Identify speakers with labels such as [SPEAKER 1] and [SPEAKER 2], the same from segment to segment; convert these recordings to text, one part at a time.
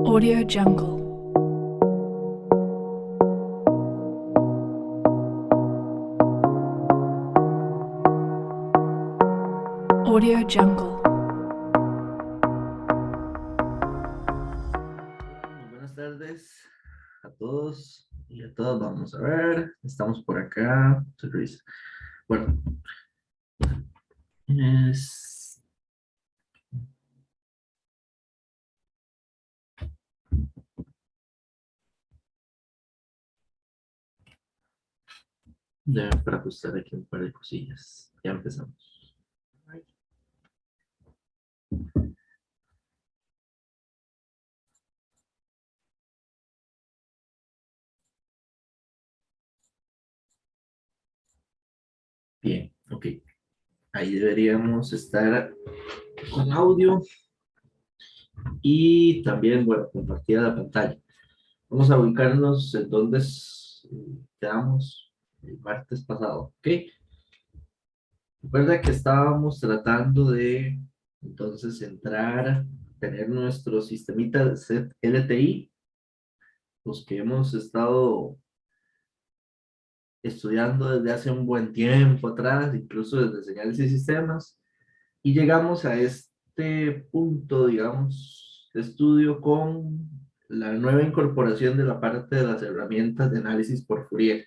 [SPEAKER 1] Audio Jungle. Audio Jungle.
[SPEAKER 2] Muy buenas tardes a todos y a todas. Vamos a ver, estamos por acá. Bueno, es... para ajustar aquí un par de cosillas. Ya empezamos. Bien, ok. Ahí deberíamos estar con audio y también, bueno, compartida la pantalla. Vamos a ubicarnos en donde quedamos el martes pasado, ¿ok? Recuerda que estábamos tratando de entonces entrar, tener nuestro sistemita de set LTI, los que hemos estado estudiando desde hace un buen tiempo atrás, incluso desde señales y sistemas, y llegamos a este punto, digamos, de estudio con la nueva incorporación de la parte de las herramientas de análisis por Fourier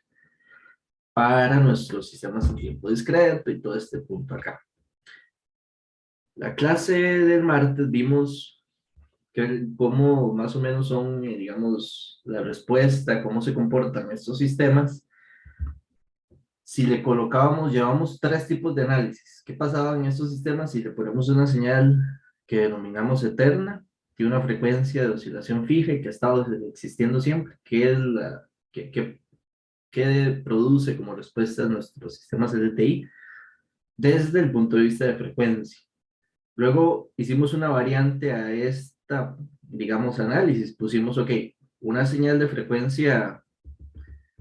[SPEAKER 2] para nuestros sistemas en tiempo discreto y todo este punto acá. La clase del martes vimos cómo más o menos son, digamos, la respuesta, cómo se comportan estos sistemas. Si le colocábamos, llevamos tres tipos de análisis. ¿Qué pasaba en estos sistemas si le ponemos una señal que denominamos eterna, tiene una frecuencia de oscilación fija y que ha estado existiendo siempre? ¿Qué es qué produce como respuesta a nuestros sistemas LTI desde el punto de vista de frecuencia? Luego hicimos una variante a esta, digamos, análisis. Pusimos, ok, una señal de frecuencia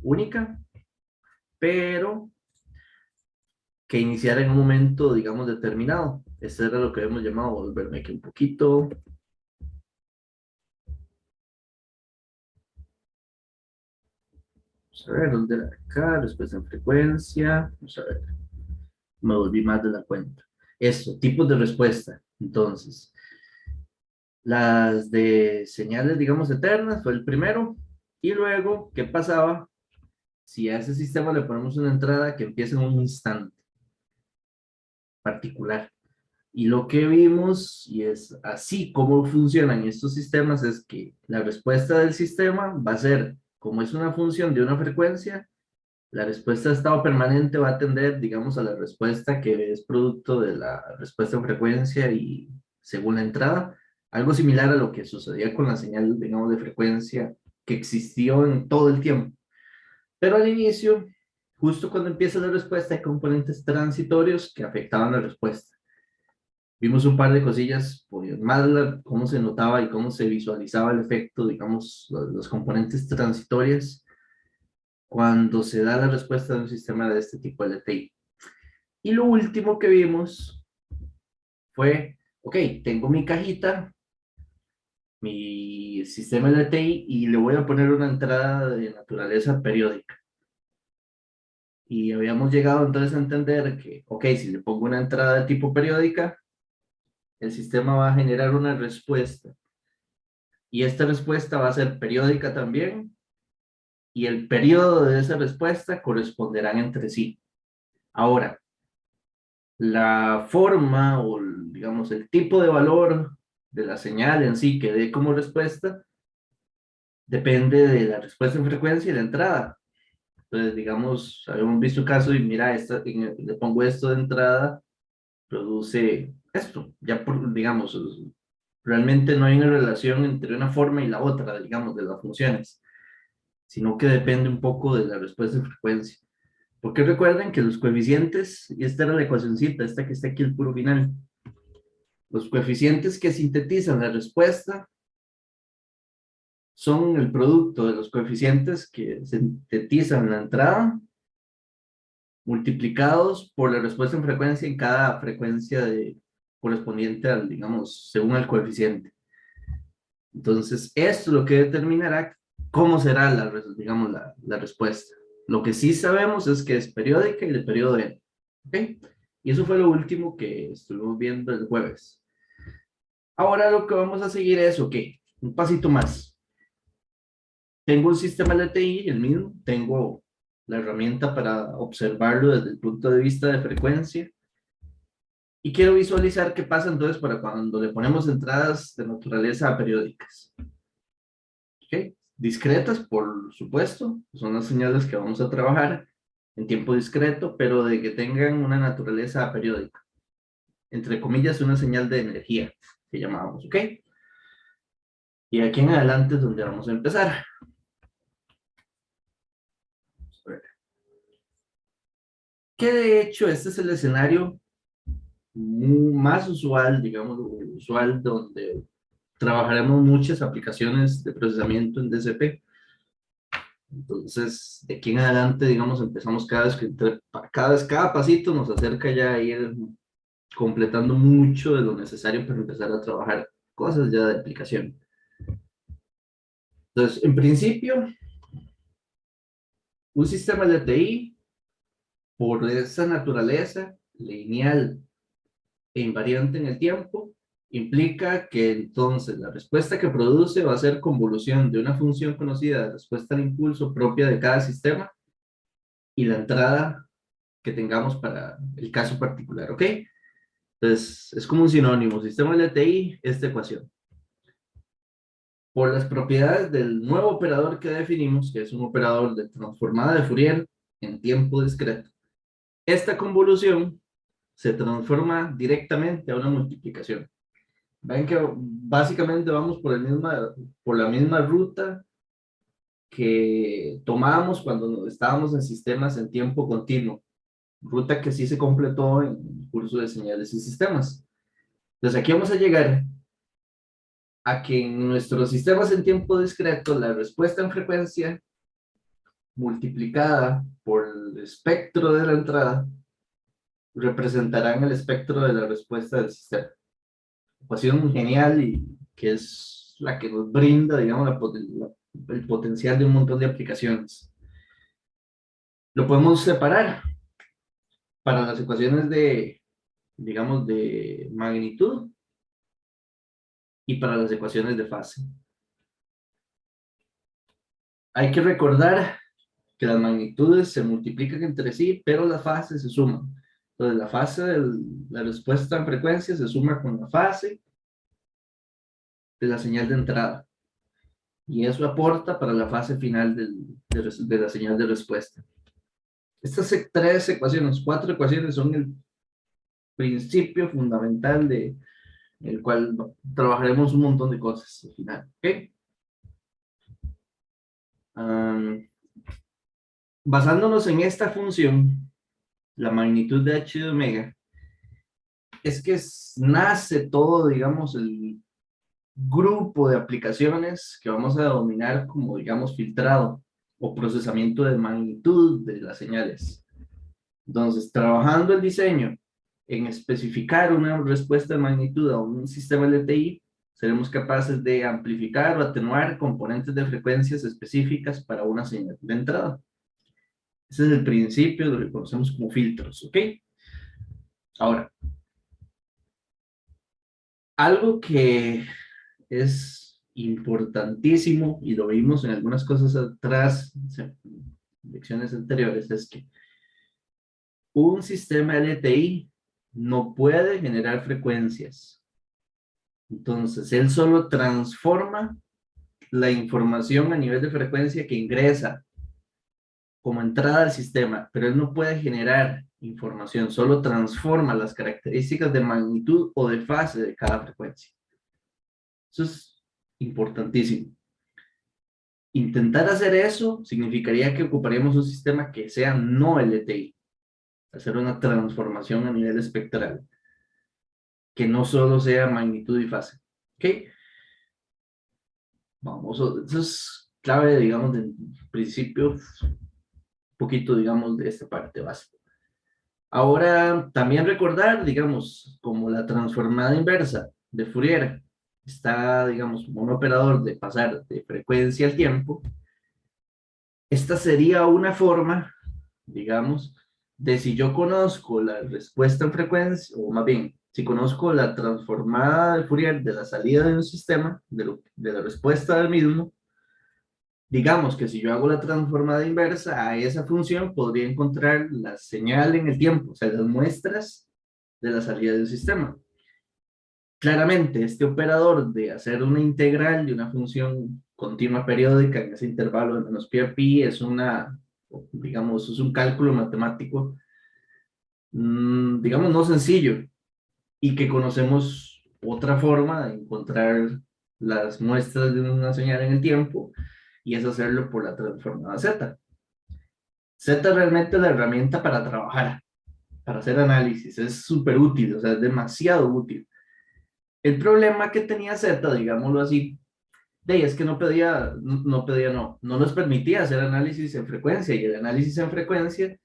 [SPEAKER 2] única, pero que iniciara en un momento, digamos, determinado. Eso era lo que hemos llamado, volverme aquí un poquito. Vamos a ver, ¿dónde era acá? Respuesta en frecuencia. Vamos a ver, me volví más de la cuenta. Esto, tipos de respuesta. Entonces, las de señales, digamos, eternas fue el primero. Y luego, ¿qué pasaba si a ese sistema le ponemos una entrada que empieza en un instante particular? Y lo que vimos, y es así como funcionan estos sistemas, es que la respuesta del sistema va a ser, como es una función de una frecuencia, la respuesta de estado permanente va a tender, digamos, a la respuesta que es producto de la respuesta en frecuencia y según la entrada, algo similar a lo que sucedía con la señal, digamos, de frecuencia que existió en todo el tiempo. Pero al inicio, justo cuando empieza la respuesta, hay componentes transitorios que afectaban la respuesta. Vimos un par de cosillas, pues, más cómo se notaba y cómo se visualizaba el efecto, digamos, los componentes transitorios cuando se da la respuesta de un sistema de este tipo LTI. Y lo último que vimos fue, ok, tengo mi cajita, mi sistema LTI y le voy a poner una entrada de naturaleza periódica. Y habíamos llegado entonces a entender que, ok, si le pongo una entrada de tipo periódica, el sistema va a generar una respuesta. Y esta respuesta va a ser periódica también, y el periodo de esa respuesta corresponderán entre sí. Ahora, la forma o, digamos, el tipo de valor de la señal en sí que dé como respuesta depende de la respuesta en frecuencia y la entrada. Entonces, digamos, habíamos visto un caso y mira, le pongo esto de entrada, produce esto. Ya, digamos, realmente no hay una relación entre una forma y la otra, digamos, de las funciones, sino que depende un poco de la respuesta en frecuencia. Porque recuerden que los coeficientes, y esta era la ecuacióncita, esta que está aquí el puro final, los coeficientes que sintetizan la respuesta son el producto de los coeficientes que sintetizan la entrada multiplicados por la respuesta en frecuencia en cada frecuencia correspondiente al, digamos, según el coeficiente. Entonces, esto es lo que determinará cómo será digamos, la respuesta. Lo que sí sabemos es que es periódica y de periodo n. ¿Ok? Y eso fue lo último que estuvimos viendo el jueves. Ahora lo que vamos a seguir es, ok, un pasito más. Tengo un sistema LTI, el mismo, tengo la herramienta para observarlo desde el punto de vista de frecuencia y quiero visualizar qué pasa entonces para cuando le ponemos entradas de naturaleza periódicas. ¿Ok? Discretas, por supuesto, son las señales que vamos a trabajar en tiempo discreto, pero de que tengan una naturaleza periódica. Entre comillas, una señal de energía, que llamábamos, ¿ok? Y aquí en adelante es donde vamos a empezar. Que de hecho este es el escenario más usual, digamos, usual donde trabajaremos muchas aplicaciones de procesamiento en DCP. Entonces, de aquí en adelante, digamos, empezamos cada vez cada pasito nos acerca ya a ir completando mucho de lo necesario para empezar a trabajar cosas ya de aplicación. Entonces, en principio, un sistema LTI, por esa naturaleza lineal e invariante en el tiempo, implica que entonces la respuesta que produce va a ser convolución de una función conocida de respuesta al impulso propia de cada sistema y la entrada que tengamos para el caso particular, ¿ok? Entonces, es como un sinónimo, sistema LTI, esta ecuación. Por las propiedades del nuevo operador que definimos, que es un operador de transformada de Fourier en tiempo discreto, esta convolución se transforma directamente a una multiplicación. Ven que básicamente vamos por la misma ruta que tomábamos cuando estábamos en sistemas en tiempo continuo, ruta que sí se completó en el curso de señales y sistemas. Entonces aquí vamos a llegar a que en nuestros sistemas en tiempo discreto la respuesta en frecuencia multiplicada por el espectro de la entrada representarán el espectro de la respuesta del sistema. Ecuación genial y que es la que nos brinda, digamos, el potencial de un montón de aplicaciones. Lo podemos separar para las ecuaciones de, digamos, de magnitud y para las ecuaciones de fase. Hay que recordar que las magnitudes se multiplican entre sí, pero las fases se suman. Entonces, la fase de la respuesta en frecuencia se suma con la fase de la señal de entrada. Y eso aporta para la fase final de la señal de respuesta. Estas tres ecuaciones, cuatro ecuaciones, son el principio fundamental de el cual trabajaremos un montón de cosas al final. ¿Okay? Basándonos en esta función, la magnitud de h de omega, es que nace todo, digamos, el grupo de aplicaciones que vamos a denominar como, digamos, filtrado o procesamiento de magnitud de las señales. Entonces, trabajando el diseño en especificar una respuesta de magnitud a un sistema LTI, seremos capaces de amplificar o atenuar componentes de frecuencias específicas para una señal de entrada. Ese es el principio de lo que conocemos como filtros, ¿ok? Ahora, algo que es importantísimo, y lo vimos en algunas cosas atrás, en lecciones anteriores, es que un sistema LTI no puede generar frecuencias. Entonces, él solo transforma la información a nivel de frecuencia que ingresa como entrada al sistema, pero él no puede generar información, solo transforma las características de magnitud o de fase de cada frecuencia. Eso es importantísimo. Intentar hacer eso significaría que ocuparíamos un sistema que sea no LTI, hacer una transformación a nivel espectral, que no solo sea magnitud y fase. ¿Ok? Vamos, eso es clave, digamos, del principio, un poquito, digamos, de esta parte básica. Ahora, también recordar, digamos, como la transformada inversa de Fourier está, digamos, como un operador de pasar de frecuencia al tiempo, esta sería una forma, digamos, de si yo conozco la respuesta en frecuencia, o más bien, si conozco la transformada de Fourier de la salida de un sistema, de la respuesta del mismo, digamos que si yo hago la transformada inversa a esa función, podría encontrar la señal en el tiempo, o sea, las muestras de la salida del sistema. Claramente, este operador de hacer una integral de una función continua periódica en ese intervalo de menos pi a pi es una, digamos, es un cálculo matemático, digamos, no sencillo, y que conocemos otra forma de encontrar las muestras de una señal en el tiempo, y es hacerlo por la transformada Z. Z realmente es la herramienta para trabajar, para hacer análisis, es súper útil, o sea, es demasiado útil. El problema que tenía Z, digámoslo así, es que no nos permitía hacer análisis en frecuencia, y el análisis en frecuencia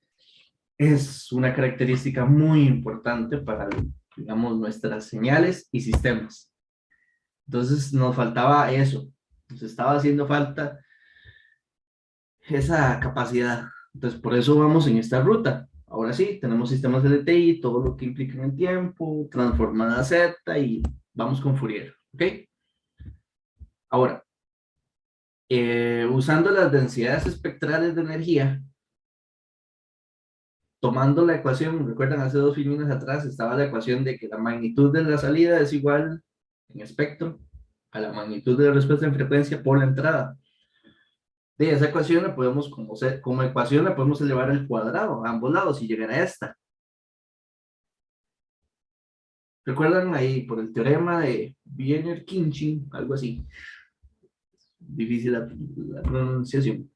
[SPEAKER 2] es una característica muy importante para, digamos, nuestras señales y sistemas. Entonces nos faltaba eso, nos estaba haciendo falta esa capacidad. Entonces por eso vamos en esta ruta. Ahora sí, tenemos sistemas LTI, todo lo que implica en el tiempo, transformada Z y vamos con Fourier, ¿ok? Ahora, usando las densidades espectrales de energía, tomando la ecuación, recuerdan hace dos filminas atrás estaba la ecuación de que la magnitud de la salida es igual en espectro a la magnitud de la respuesta en frecuencia por la entrada. De esa ecuación la podemos, como ecuación la podemos elevar al cuadrado a ambos lados y llegar a esta. ¿Recuerdan ahí por el teorema de Wiener-Khinchin? Algo así. Difícil la pronunciación.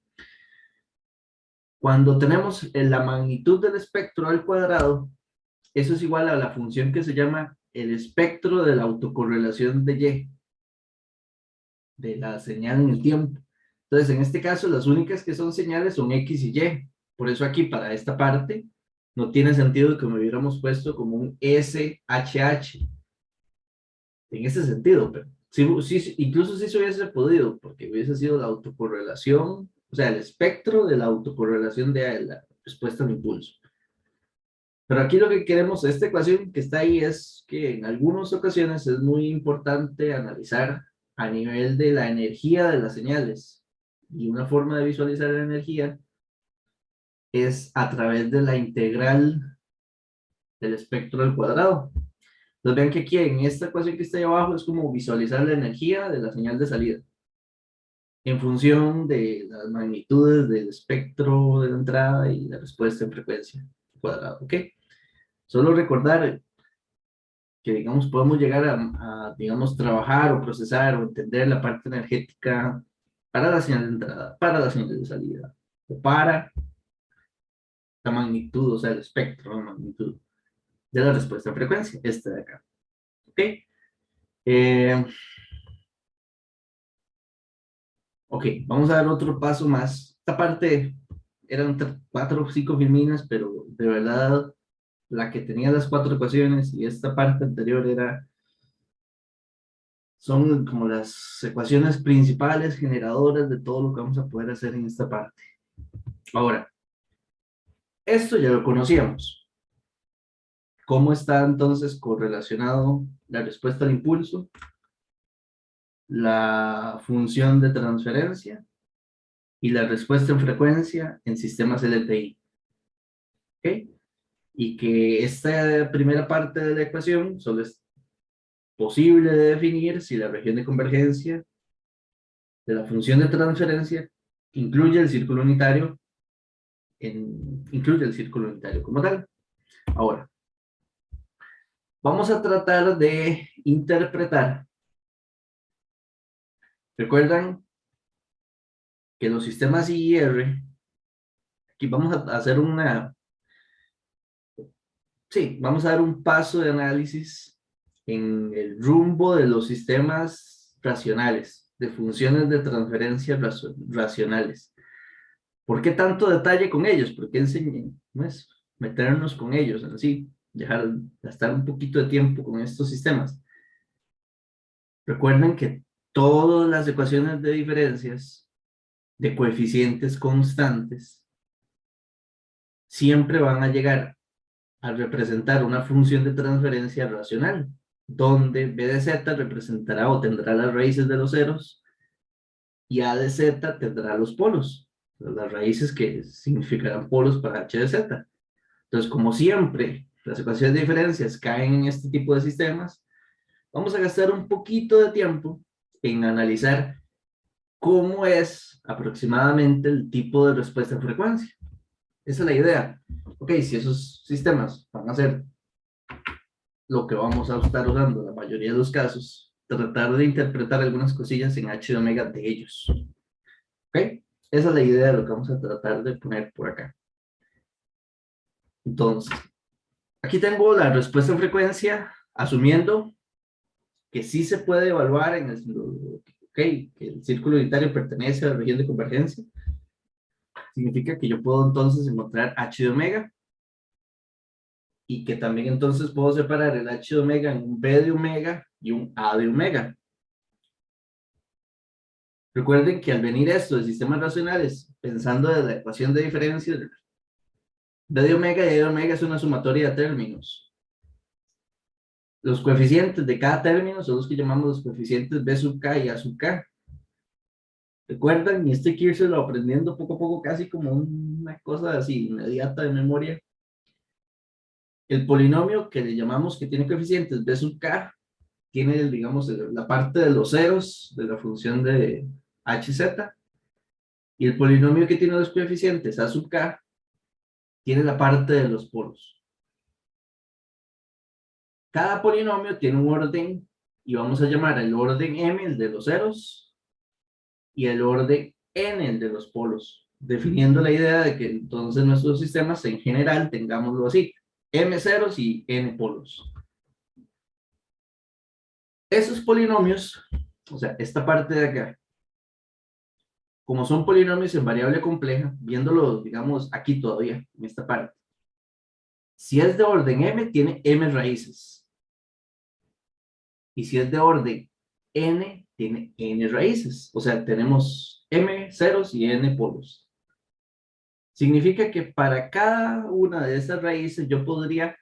[SPEAKER 2] Cuando tenemos la magnitud del espectro al cuadrado, eso es igual a la función que se llama el espectro de la autocorrelación de Y, de la señal en el tiempo. Entonces, en este caso, las únicas que son señales son X y Y. Por eso aquí, para esta parte, no tiene sentido que me hubiéramos puesto como un SHH. En ese sentido, pero sí, sí, incluso si se hubiese podido, porque hubiese sido la autocorrelación, o sea, el espectro de la autocorrelación de la respuesta al impulso. Pero aquí lo que queremos, esta ecuación que está ahí, es que en algunas ocasiones es muy importante analizar a nivel de la energía de las señales. Y una forma de visualizar la energía es a través de la integral del espectro al cuadrado. Entonces vean que aquí en esta ecuación que está ahí abajo es como visualizar la energía de la señal de salida en función de las magnitudes del espectro de la entrada y la respuesta en frecuencia cuadrada, ¿ok? Solo recordar que, digamos, podemos llegar digamos, trabajar o procesar o entender la parte energética para la señal de entrada, para la señal de salida, o para la magnitud, o sea, el espectro, la magnitud de la respuesta en frecuencia, este de acá, ¿ok? Eh, ok, vamos a dar otro paso más. Esta parte eran 4 o 5 filminas, pero de verdad la que tenía las 4 ecuaciones y esta parte anterior son como las ecuaciones principales generadoras de todo lo que vamos a poder hacer en esta parte. Ahora, esto ya lo conocíamos. ¿Cómo está entonces correlacionado la respuesta al impulso, la función de transferencia y la respuesta en frecuencia en sistemas LTI? ¿Ok? Y que esta primera parte de la ecuación solo es posible de definir si la región de convergencia de la función de transferencia incluye el círculo unitario, incluye el círculo unitario como tal. Ahora, vamos a tratar de interpretar. Recuerdan que los sistemas IR, aquí vamos a hacer sí, vamos a dar un paso de análisis en el rumbo de los sistemas racionales, de funciones de transferencia racionales. ¿Por qué tanto detalle con ellos? ¿Por qué enseñar, pues, meternos con ellos en sí, gastar un poquito de tiempo con estos sistemas? Recuerden que todas las ecuaciones de diferencias de coeficientes constantes siempre van a llegar a representar una función de transferencia racional, donde b de z representará o tendrá las raíces de los ceros y a de z tendrá los polos, las raíces que significarán polos para h de z. Entonces, como siempre, las ecuaciones de diferencias caen en este tipo de sistemas, vamos a gastar un poquito de tiempo en analizar cómo es aproximadamente el tipo de respuesta en frecuencia. Esa es la idea. Ok, si esos sistemas van a ser lo que vamos a estar usando en la mayoría de los casos, tratar de interpretar algunas cosillas en h de omega de ellos. ¿Ok? Esa es la idea de lo que vamos a tratar de poner por acá. Entonces, aquí tengo la respuesta en frecuencia, asumiendo que sí se puede evaluar en el, okay, que el círculo unitario pertenece a la región de convergencia. Significa que yo puedo entonces encontrar h de omega y que también entonces puedo separar el h de omega en un b de omega y un a de omega. Recuerden que al venir esto de sistemas racionales, pensando de la ecuación de diferencia, b de omega y a de omega es una sumatoria de términos. Los coeficientes de cada término son los que llamamos los coeficientes b sub k y a sub k. ¿Recuerdan? Y esto hay que irse lo aprendiendo poco a poco, casi como una cosa así inmediata de memoria. El polinomio que le llamamos que tiene coeficientes b sub k, tiene, digamos, la parte de los ceros de la función de hz, y el polinomio que tiene los coeficientes a sub k, tiene la parte de los polos. Cada polinomio tiene un orden, y vamos a llamar el orden m, el de los ceros, y el orden n, el de los polos, definiendo la idea de que entonces nuestros sistemas en general tengámoslo así, m ceros y n polos. Esos polinomios, o sea, esta parte de acá, como son polinomios en variable compleja, viéndolo, digamos, aquí todavía, en esta parte, si es de orden m, tiene m raíces. Y si es de orden n, tiene n raíces. O sea, tenemos m ceros y n polos. Significa que para cada una de esas raíces yo podría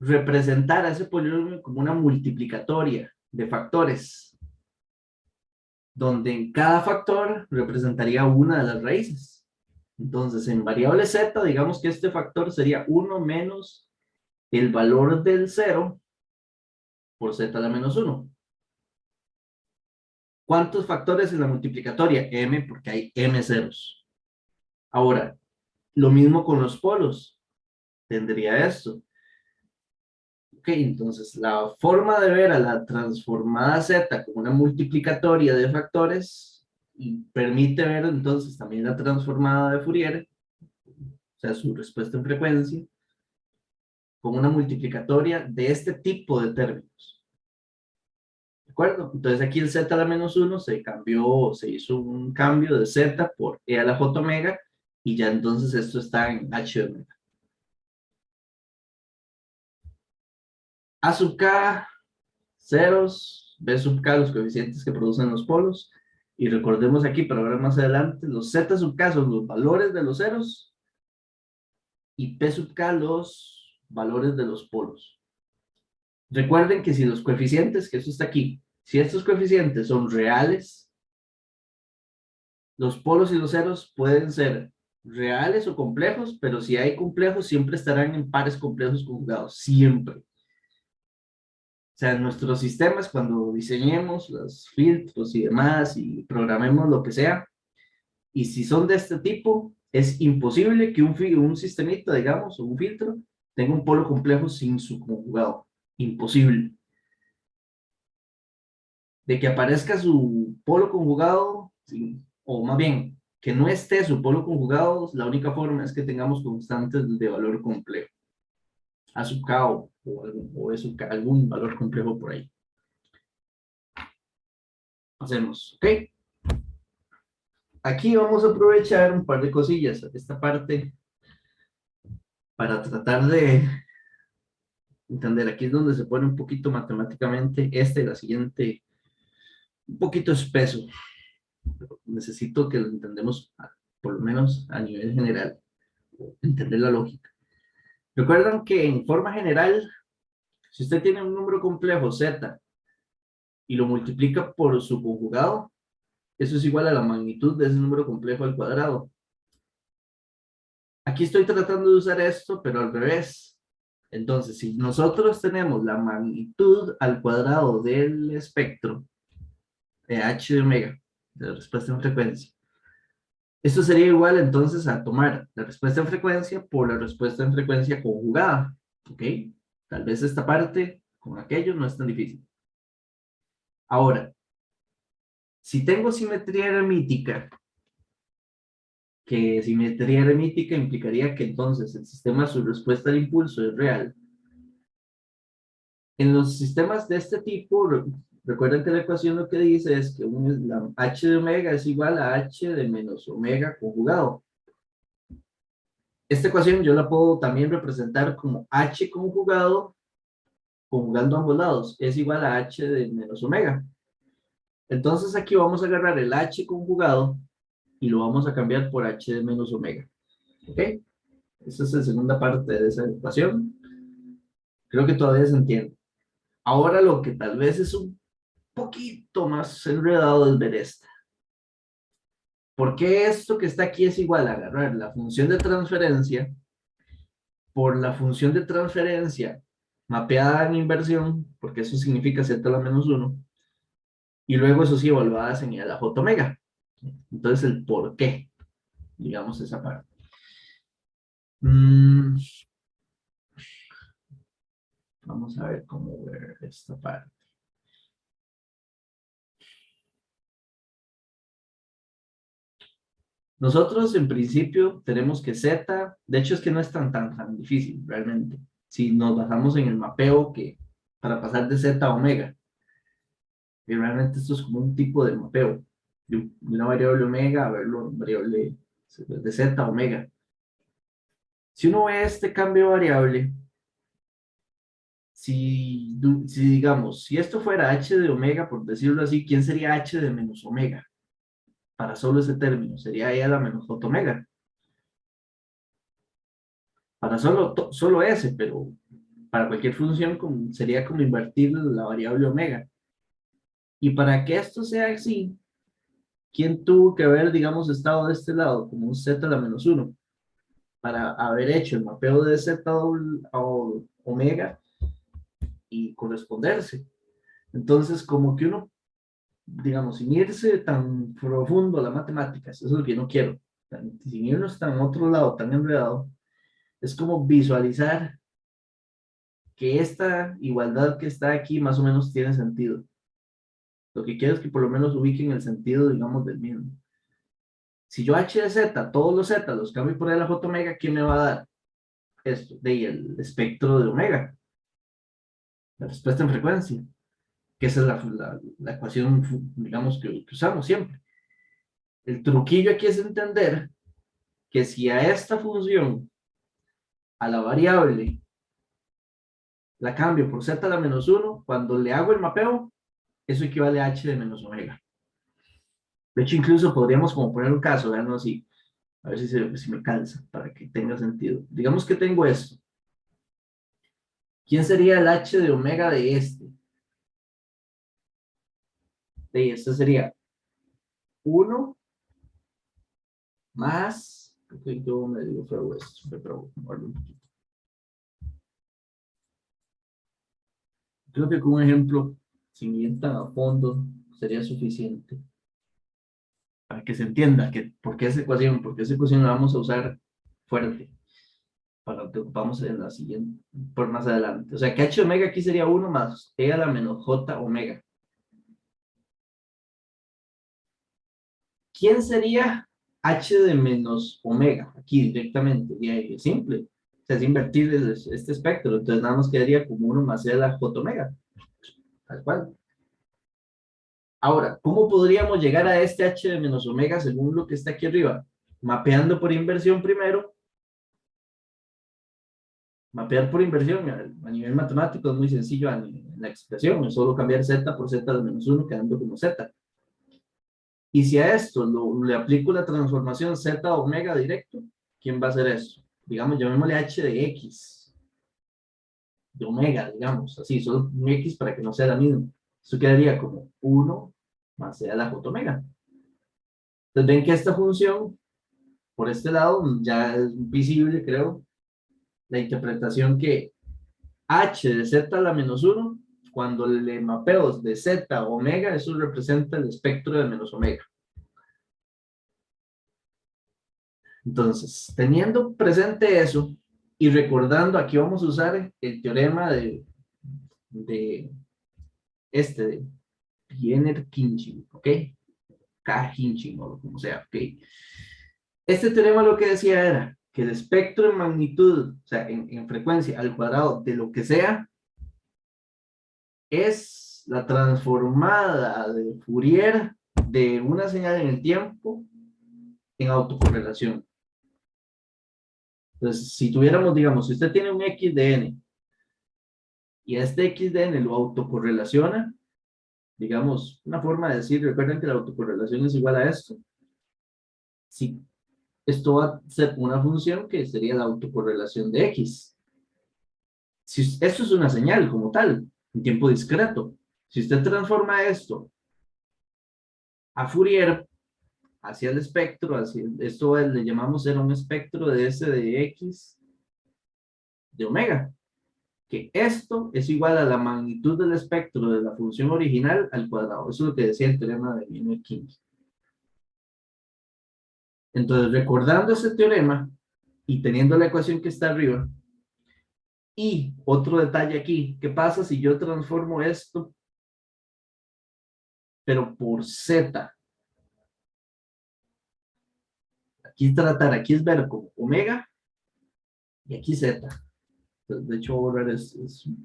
[SPEAKER 2] representar a ese polinomio como una multiplicatoria de factores, donde en cada factor representaría una de las raíces. Entonces, en variable z, digamos que este factor sería 1 menos el valor del 0 por z a la menos 1. ¿Cuántos factores en la multiplicatoria? M, porque hay m ceros. Ahora, lo mismo con los polos. Tendría esto. Ok, entonces la forma de ver a la transformada z como una multiplicatoria de factores y permite ver entonces también la transformada de Fourier, o sea, su respuesta en frecuencia, como una multiplicatoria de este tipo de términos. ¿De acuerdo? Entonces aquí el z a la menos 1 se cambió, se hizo un cambio de z por e a la j omega y ya entonces esto está en h de omega. A sub k, ceros, b sub k, los coeficientes que producen los polos. Y recordemos aquí, para ver más adelante, los z sub k son los valores de los ceros y p sub k los valores de los polos. Recuerden que si los coeficientes, que eso está aquí, si estos coeficientes son reales, los polos y los ceros pueden ser reales o complejos, pero si hay complejos siempre estarán en pares complejos conjugados, siempre. O sea, en nuestros sistemas, cuando diseñemos los filtros y demás y programemos lo que sea, y si son de este tipo, es imposible que un sistemita, digamos, o un filtro, tenga un polo complejo sin su conjugado. Imposible. De que aparezca su polo conjugado, sí, o más bien, que no esté su polo conjugado, la única forma es que tengamos constantes de valor complejo. A sub k o E sub k, algún valor complejo por ahí. Hacemos, ¿ok? Aquí vamos a aprovechar un par de cosillas, esta parte, para tratar entender. Aquí es donde se pone un poquito matemáticamente la siguiente, un poquito espeso. Pero necesito que lo entendemos, por lo menos a nivel general, entender la lógica. Recuerdan que en forma general, si usted tiene un número complejo z y lo multiplica por su conjugado, eso es igual a la magnitud de ese número complejo al cuadrado. Aquí estoy tratando de usar esto, pero al revés. Entonces, si nosotros tenemos la magnitud al cuadrado del espectro de h de omega, de la respuesta en frecuencia, esto sería igual entonces a tomar la respuesta en frecuencia por la respuesta en frecuencia conjugada. ¿Ok? Tal vez esta parte con aquello no es tan difícil. Ahora, si tengo simetría eremítica, que simetría eremítica implicaría que entonces el sistema, su respuesta al impulso es real. En los sistemas de este tipo, recuerden que la ecuación lo que dice es que la h de omega es igual a h de menos omega conjugado. Esta ecuación yo la puedo también representar como h conjugado, conjugando ambos lados, es igual a h de menos omega. Entonces aquí vamos a agarrar el h conjugado y lo vamos a cambiar por h de menos omega. ¿Ok? Esa es la segunda parte de esa ecuación. Creo que todavía se entiende. Ahora lo que tal vez es un poquito más enredado es ver esta. ¿Por qué esto que está aquí es igual a agarrar la función de transferencia por la función de transferencia mapeada en inversión, porque eso significa z a la menos 1, y luego eso sí evaluadas en la j omega? Entonces el por qué, digamos esa parte. Vamos a ver cómo ver esta parte. Nosotros en principio tenemos que z, de hecho es que no es tan difícil realmente, si nos basamos en el mapeo que para pasar de z a omega, y realmente esto es como un tipo de mapeo, de una variable omega a verlo en variable de z a omega. Si uno ve este cambio de variable, si digamos, si esto fuera h de omega, por decirlo así, ¿quién sería h de menos omega? Para solo ese término, sería e a la menos j omega. Para solo S, pero para cualquier función sería como invertir la variable omega. Y para que esto sea así, ¿quién tuvo que haber, digamos, estado de este lado, como un z a la menos 1, para haber hecho el mapeo de z a omega y corresponderse? Entonces, como que uno, digamos, sin irse tan profundo a la matemática, eso es lo que no quiero, sin irnos tan otro lado, tan enredado, es como visualizar que esta igualdad que está aquí más o menos tiene sentido. Lo que quiero es que por lo menos ubiquen el sentido, digamos, del mismo. Si yo h de z, todos los z los cambio por la j omega, ¿qué me va a dar? Esto, de el espectro de omega, la respuesta en frecuencia, que esa es la ecuación, digamos, que usamos siempre. El truquillo aquí es entender que si a esta función, a la variable, la cambio por z a la menos 1, cuando le hago el mapeo, eso equivale a h de menos omega. De hecho, incluso podríamos como poner un caso, vean así, a ver si me calza, para que tenga sentido. Digamos que tengo esto. ¿Quién sería el h de omega de este? De este sería 1 más, ok, yo me digo feo esto, pero guardo un poquito. Creo que con un ejemplo, sin ir tan a fondo, sería suficiente para que se entienda por qué esa ecuación, porque esa ecuación la vamos a usar fuerte para lo que ocupamos en la siguiente, por más adelante. O sea que h omega aquí sería 1 más e a la menos j omega. ¿Quién sería h de menos omega? Aquí directamente, es simple. O sea, es invertir este espectro, entonces nada más quedaría como 1 más e a la j omega. Tal cual. Ahora, ¿cómo podríamos llegar a este h de menos omega según lo que está aquí arriba? Mapeando por inversión primero Mapear por inversión a nivel matemático es muy sencillo en la expresión, es solo cambiar z por z al menos 1 quedando como z. Y si a esto le aplico la transformación z omega directo, ¿quién va a hacer eso? Digamos, llamémosle h de x, de omega, digamos, así, solo un x para que no sea la misma. Esto quedaría como 1 más e a la j omega. Entonces ven que esta función, por este lado, ya es visible, creo, la interpretación que h de z a la menos 1, cuando le mapeo de z a omega, eso representa el espectro de menos omega. Entonces, teniendo presente eso y recordando, aquí vamos a usar el teorema de de Biener-Khinchin, ¿ok? K-Khinchin o como sea, ¿ok? Este teorema lo que decía era que el espectro en magnitud, o sea, en frecuencia al cuadrado de lo que sea, es la transformada de Fourier de una señal en el tiempo en autocorrelación. Entonces, si tuviéramos, digamos, si usted tiene un x de n y a este x de n lo autocorrelaciona, digamos, una forma de decir, recuerden que la autocorrelación es igual a esto. Si esto va a ser una función que sería la autocorrelación de x. Si, esto es una señal como tal, en tiempo discreto. Si usted transforma esto a Fourier, hacia el espectro, hacia, esto le llamamos era un espectro de S de X de omega, que esto es igual a la magnitud del espectro de la función original al cuadrado. Eso es lo que decía el teorema de Biener-Khinchin. Entonces, recordando ese teorema y teniendo la ecuación que está arriba, y otro detalle aquí, ¿qué pasa si yo transformo esto, pero por z? Aquí es ver como omega y aquí z. Entonces, de hecho, voy a borrar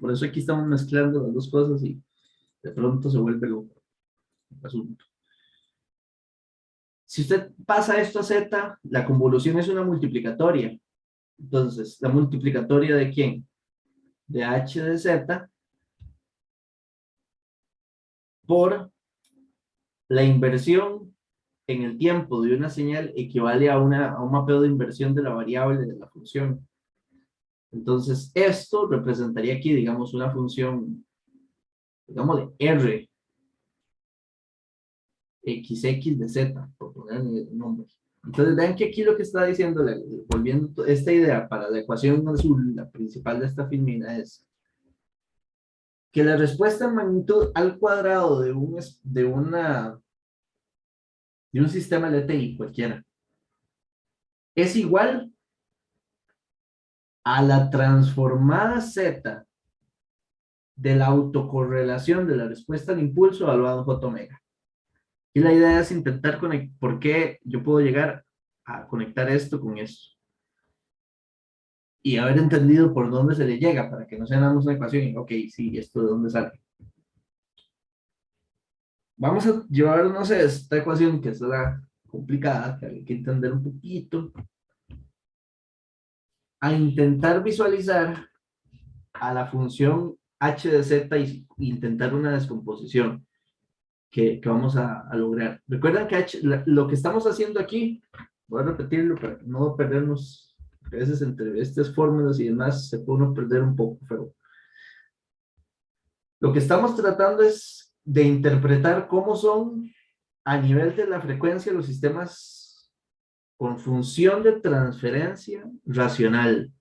[SPEAKER 2] por eso aquí estamos mezclando las dos cosas y de pronto se vuelve loco el asunto. Si usted pasa esto a z, la convolución es una multiplicatoria. Entonces, ¿la multiplicatoria de quién? De h de z por la inversión en el tiempo de una señal equivale a un mapeo de inversión de la variable de la función. Entonces, esto representaría aquí, digamos, una función, digamos, de r xx de z, por ponerle el nombre. Entonces, vean que aquí lo que está diciendo, volviendo esta idea para la ecuación azul, la principal de esta filmina, es que la respuesta en magnitud al cuadrado de un sistema LTI cualquiera es igual a la transformada z de la autocorrelación de la respuesta al impulso evaluado en J omega. Y la idea es intentar conectar, ¿por qué yo puedo llegar a conectar esto con esto? Y haber entendido por dónde se le llega, para que no sea nada más una ecuación y, ok, sí, esto de dónde sale. Vamos a llevarnos a esta ecuación que es la complicada, que hay que entender un poquito, a intentar visualizar a la función h de z y intentar una descomposición que vamos a lograr. Recuerden que lo que estamos haciendo aquí, voy a repetirlo para no perdernos, a veces entre estas fórmulas y demás se puede uno perder un poco, pero lo que estamos tratando es de interpretar cómo son a nivel de la frecuencia los sistemas con función de transferencia racional.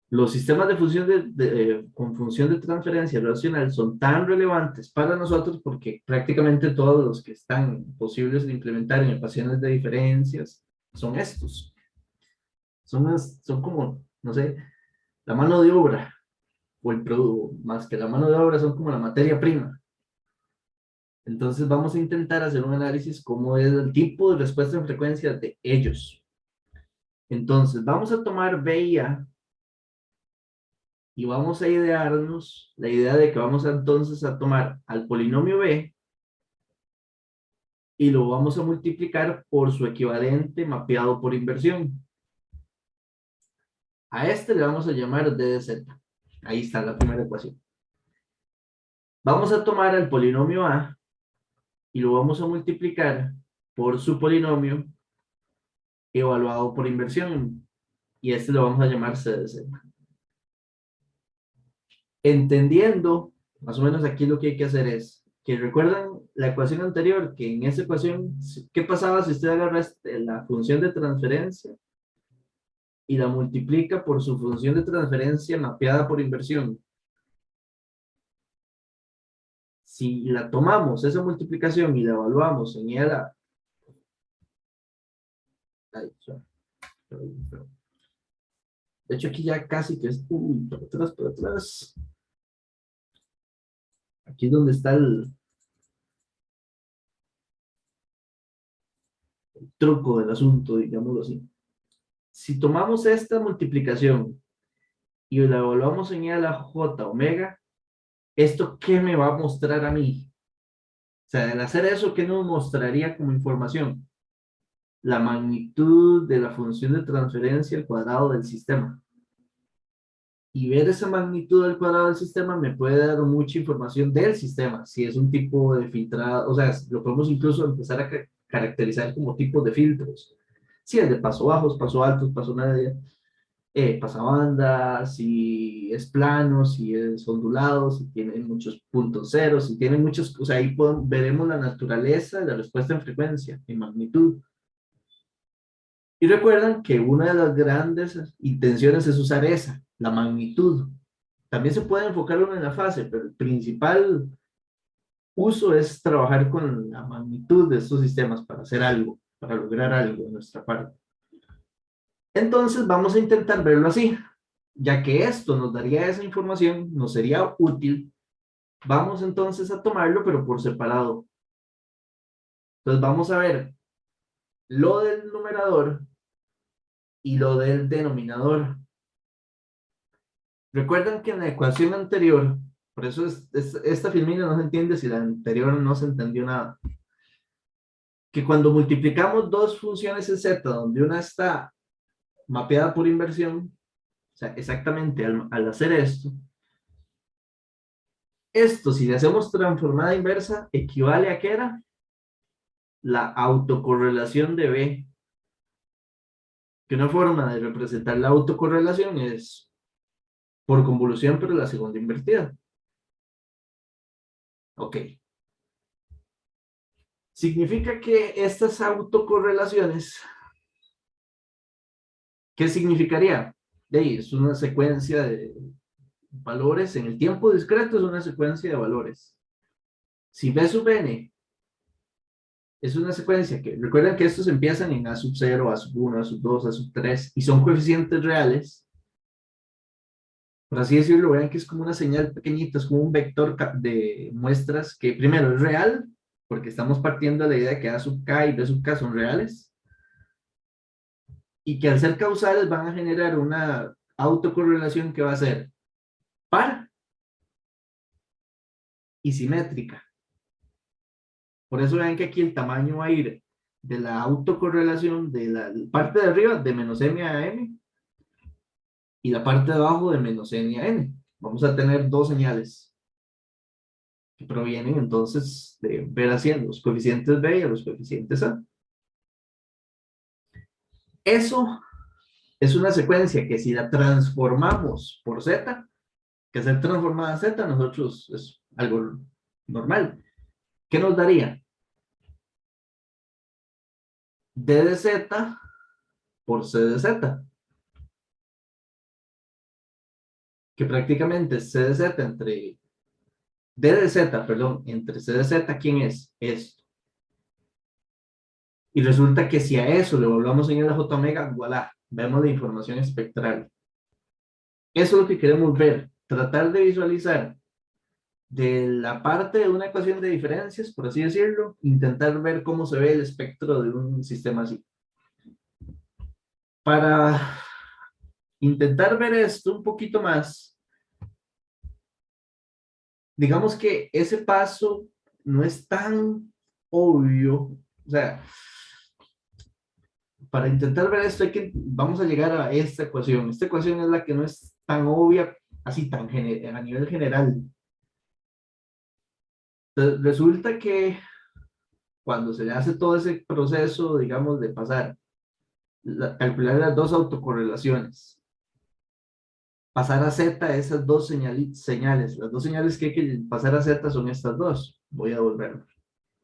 [SPEAKER 2] Los sistemas de función con función de transferencia racional son tan relevantes para nosotros porque prácticamente todos los que están posibles de implementar en ecuaciones de diferencias son estos. Son como, no sé, la mano de obra o el producto, más que la mano de obra, son como la materia prima. Entonces vamos a intentar hacer un análisis cómo es el tipo de respuesta en frecuencia de ellos. Entonces vamos a tomar B y A y vamos a idearnos la idea de que vamos entonces a tomar al polinomio B y lo vamos a multiplicar por su equivalente mapeado por inversión. A este le vamos a llamar d de z. Ahí está la primera ecuación. Vamos a tomar el polinomio a y lo vamos a multiplicar por su polinomio evaluado por inversión. Y este lo vamos a llamar c de z. Entendiendo, más o menos aquí lo que hay que hacer es, que recuerdan la ecuación anterior, que en esa ecuación, ¿qué pasaba si usted agarra la función de transferencia y la multiplica por su función de transferencia mapeada por inversión? Si la tomamos, esa multiplicación, y la evaluamos en ella, ay, de hecho aquí ya casi que es, para atrás, para atrás. Aquí es donde está el truco del asunto, digámoslo así. Si tomamos esta multiplicación y la evaluamos en E a la J omega, ¿esto qué me va a mostrar a mí? O sea, al hacer eso, ¿qué nos mostraría como información? La magnitud de la función de transferencia al cuadrado del sistema. Y ver esa magnitud del cuadrado del sistema me puede dar mucha información del sistema, si es un tipo de filtrado, o sea, lo podemos incluso empezar a caracterizar como tipos de filtros. Si es de paso bajos, paso altos, paso media, pasabanda, si es plano, si es ondulado, si tiene muchos puntos ceros, si tiene muchos, o sea, ahí veremos la naturaleza de la respuesta en frecuencia, en magnitud. Y recuerdan que una de las grandes intenciones es usar esa, la magnitud. También se puede enfocar uno en la fase, pero el principal uso es trabajar con la magnitud de estos sistemas para hacer algo, para lograr algo de nuestra parte. Entonces vamos a intentar verlo así. Ya que esto nos daría esa información, nos sería útil, vamos entonces a tomarlo, pero por separado. Entonces vamos a ver lo del numerador y lo del denominador. Recuerdan que en la ecuación anterior, por eso esta filmina no se entiende si la anterior no se entendió nada, que cuando multiplicamos dos funciones en z, donde una está mapeada por inversión, o sea, exactamente al hacer esto si le hacemos transformada inversa, equivale a ¿qué era? La autocorrelación de B, que una forma de representar la autocorrelación es por convolución, pero la segunda invertida. Ok. Significa que estas autocorrelaciones, ¿qué significaría? Es una secuencia de valores en el tiempo discreto, es una secuencia de valores. Si B sub n es una secuencia que, recuerden que estos empiezan en A sub 0, A sub 1, A sub 2, A sub 3, y son coeficientes reales, por así decirlo, vean que es como una señal pequeñita, es como un vector de muestras que primero es real, porque estamos partiendo de la idea de que A sub K y B sub K son reales, y que al ser causales van a generar una autocorrelación que va a ser par y simétrica. Por eso vean que aquí el tamaño va a ir de la autocorrelación de la parte de arriba de menos m a m y la parte de abajo de menos n a n. Vamos a tener dos señales que provienen entonces de ver haciendo los coeficientes B y a los coeficientes A. Eso es una secuencia que si la transformamos por Z, que ser transformada a Z, nosotros es algo normal. ¿Qué nos daría? D de Z por C de Z, que prácticamente C de Z entre D de Z, perdón, entre C de Z, ¿quién es? Esto. Y resulta que si a eso le volvamos en el J omega, voilà, vemos la información espectral. Eso es lo que queremos ver, tratar de visualizar de la parte de una ecuación de diferencias, por así decirlo, intentar ver cómo se ve el espectro de un sistema así. Para intentar ver esto un poquito más, digamos que ese paso no es tan obvio, o sea, para intentar ver esto, vamos a llegar a esta ecuación. Esta ecuación es la que no es tan obvia, así tan a nivel general. Entonces, resulta que cuando se hace todo ese proceso, digamos, de pasar, calcular las dos autocorrelaciones, pasar a Z esas dos señales, las dos señales que hay que pasar a Z son estas dos. Voy a volver.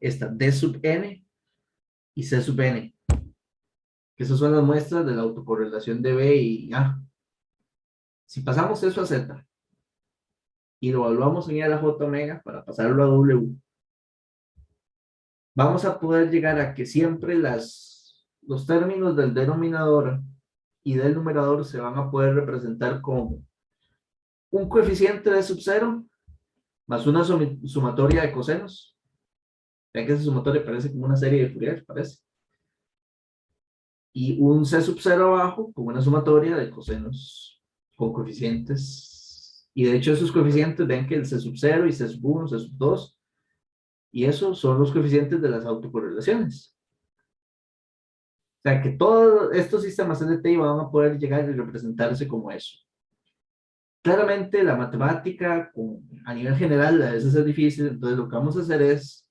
[SPEAKER 2] Esta D sub n y C sub n, que esas son las muestras de la autocorrelación de B y A. Si pasamos eso a Z y lo evaluamos en I a la J omega para pasarlo a W, vamos a poder llegar a que siempre los términos del denominador y del numerador se van a poder representar como un coeficiente de sub 0 más una sumatoria de cosenos. Vean que esa sumatoria parece como una serie de Fourier, parece. Y un C sub 0 abajo con una sumatoria de cosenos con coeficientes. Y de hecho esos coeficientes, ven que el C sub 0 y C sub 1, C sub 2, y esos son los coeficientes de las autocorrelaciones. O sea que todos estos sistemas LTI van a poder llegar y representarse como eso. Claramente la matemática a nivel general a veces es difícil, entonces lo que vamos a hacer es,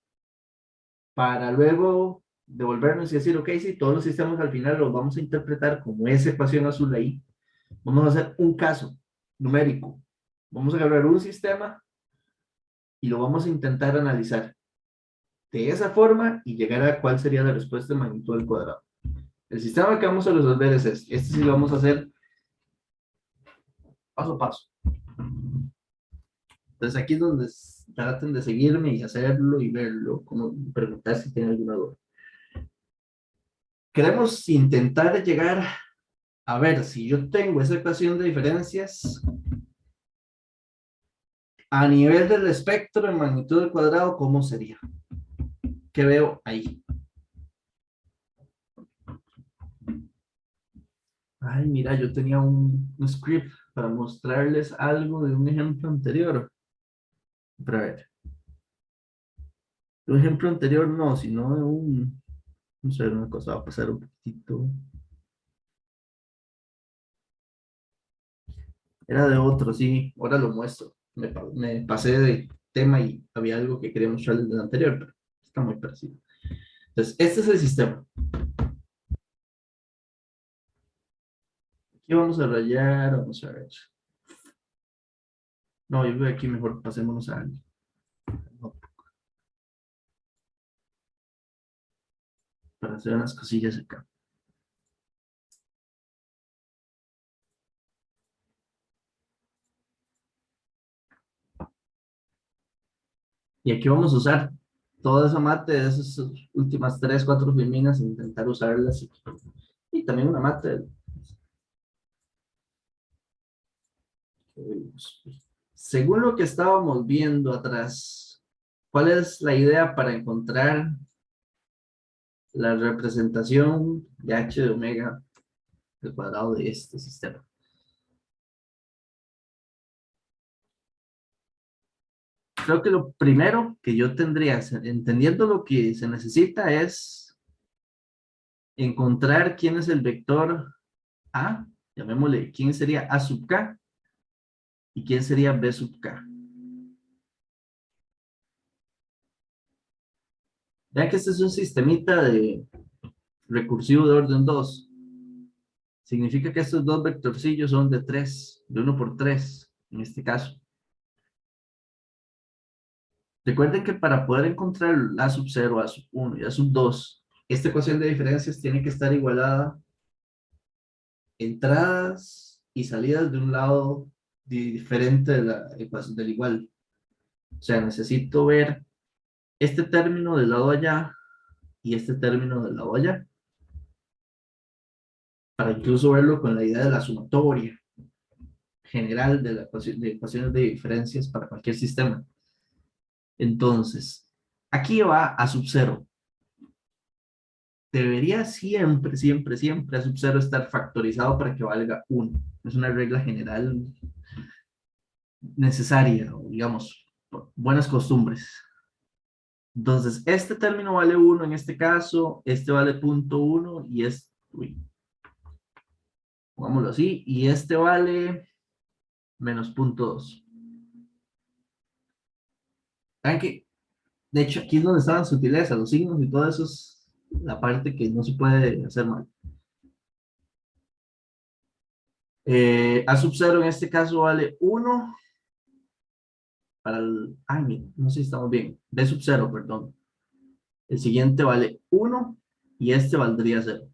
[SPEAKER 2] para luego devolvernos y decir, ok, sí, todos los sistemas al final los vamos a interpretar como esa ecuación azul ahí, vamos a hacer un caso numérico. Vamos a agarrar un sistema y lo vamos a intentar analizar de esa forma y llegar a cuál sería la respuesta de magnitud al cuadrado. El sistema que vamos a resolver es este. Este sí lo vamos a hacer paso a paso. Entonces aquí es donde traten de seguirme y hacerlo y verlo, como preguntar si tienen alguna duda. Queremos intentar llegar a ver si yo tengo esa ecuación de diferencias a nivel del espectro en magnitud al cuadrado, ¿cómo sería? ¿Qué veo ahí? Ay, mira, yo tenía un script para mostrarles algo de un ejemplo anterior. Pero a ver, un ejemplo anterior no, sino de no sé, una cosa va a pasar un poquitito. Era de otro, sí, ahora lo muestro. Me pasé de tema y había algo que quería mostrarles del anterior, pero está muy parecido. Entonces, este es el sistema. Aquí vamos a rayar, vamos a ver. No, yo creo que aquí mejor pasémonos a no, para hacer unas cosillas acá. Y aquí vamos a usar toda esa mate de esas últimas 3, 4 filminas e intentar usarlas. Y también una mate. Según lo que estábamos viendo atrás, ¿cuál es la idea para encontrar la representación de h de omega al cuadrado de este sistema? Creo que lo primero que yo tendría, entendiendo lo que se necesita, es encontrar quién es el vector A, llamémosle, quién sería A sub K y quién sería B sub K. Vean que este es un sistemita de recursivo de orden 2. Significa que estos dos vectorcillos son de 3, de 1 por 3, en este caso. Recuerden que para poder encontrar A sub 0, A sub 1 y A sub 2, esta ecuación de diferencias tiene que estar igualada entradas y salidas de un lado diferente de la ecuación del igual. O sea, necesito ver este término del lado allá y este término del lado allá, para incluso verlo con la idea de la sumatoria general de, de ecuaciones de diferencias para cualquier sistema. Entonces, aquí va A sub 0. Debería siempre, siempre, siempre A sub 0 estar factorizado para que valga 1. Es una regla general necesaria, o digamos, buenas costumbres. Entonces, este término vale 1 en este caso, este vale 0.1 y Uy, pongámoslo así, y este vale menos 0.2. ¿Saben qué? De hecho, aquí es donde estaban las sutilezas, los signos y todo eso es la parte que no se puede hacer mal. A sub 0 en este caso vale 1 para el... Ay, no sé si estamos bien. B sub 0, perdón. El siguiente vale 1 y este valdría 0.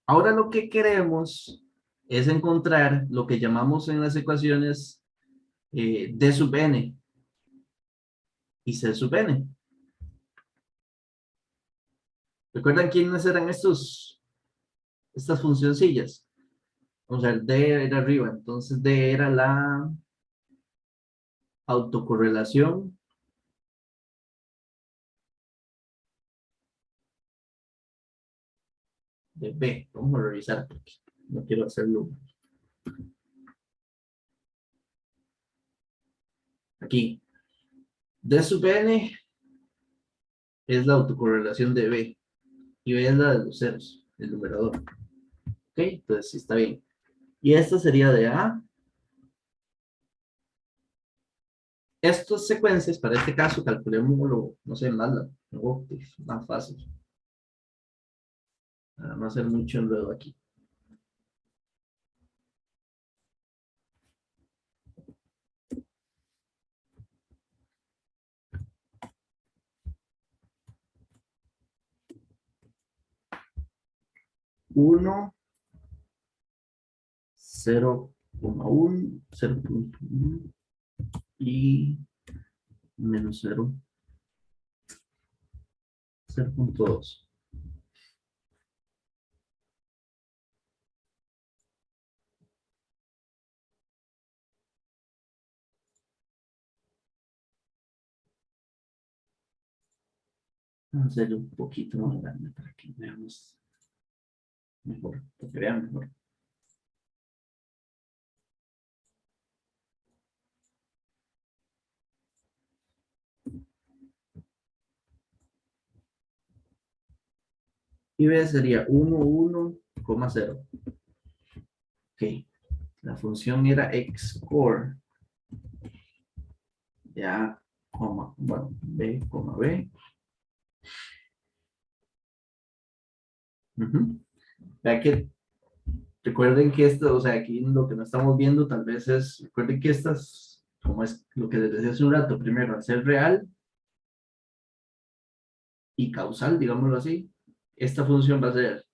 [SPEAKER 2] Ahora lo que queremos es encontrar lo que llamamos en las ecuaciones D sub n y C sub n. ¿Recuerdan quiénes eran estas funcioncillas? O sea, el D era arriba, entonces D era la autocorrelación de B. Vamos a revisar porque no quiero hacerlo aquí. D sub n es la autocorrelación de B y B es la de los ceros, el numerador. ¿Ok? Entonces sí está bien. Y esta sería de A. Estas secuencias, para este caso, calculémoslo, no sé, más fácil. Para no hacer mucho enredo aquí. Uno, 0,1, 0,1 y menos 0, 0,2. Vamos a hacerlo un poquito más grande para que veamos mejor, para que vean mejor. Y B sería 1, 1,0. Ok, la función era xcore. Ya, bueno, B, B. Vea que recuerden que esto, o sea, aquí lo que no estamos viendo tal vez es, recuerden que estas, como es lo que les decía hace un rato, primero, al ser real y causal, digámoslo así, esta función va a ser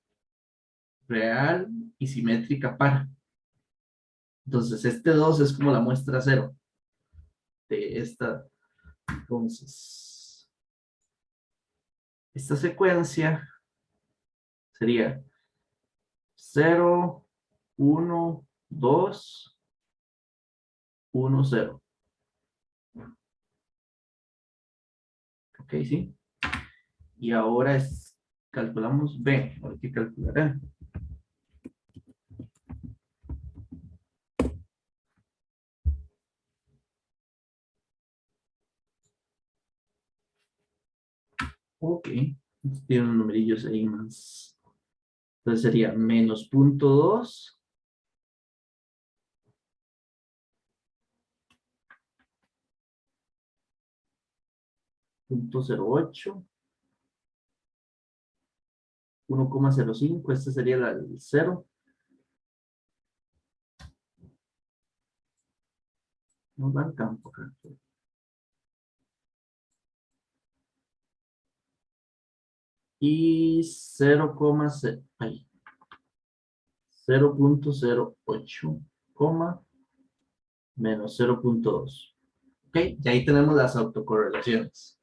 [SPEAKER 2] real y simétrica par. Entonces, este 2 es como la muestra cero de esta. Entonces, esta secuencia sería 0, 1, 2, 1, 0. Ok, ¿sí? Y ahora calculamos B. Ahora hay que calcular A. Ok, tiene unos numerillos ahí más. Entonces sería menos 0,2 0,08, 1,05, este sería el 0. No dan campo acá. Y 0,08, menos 0,2. Ok, y ahí tenemos las autocorrelaciones.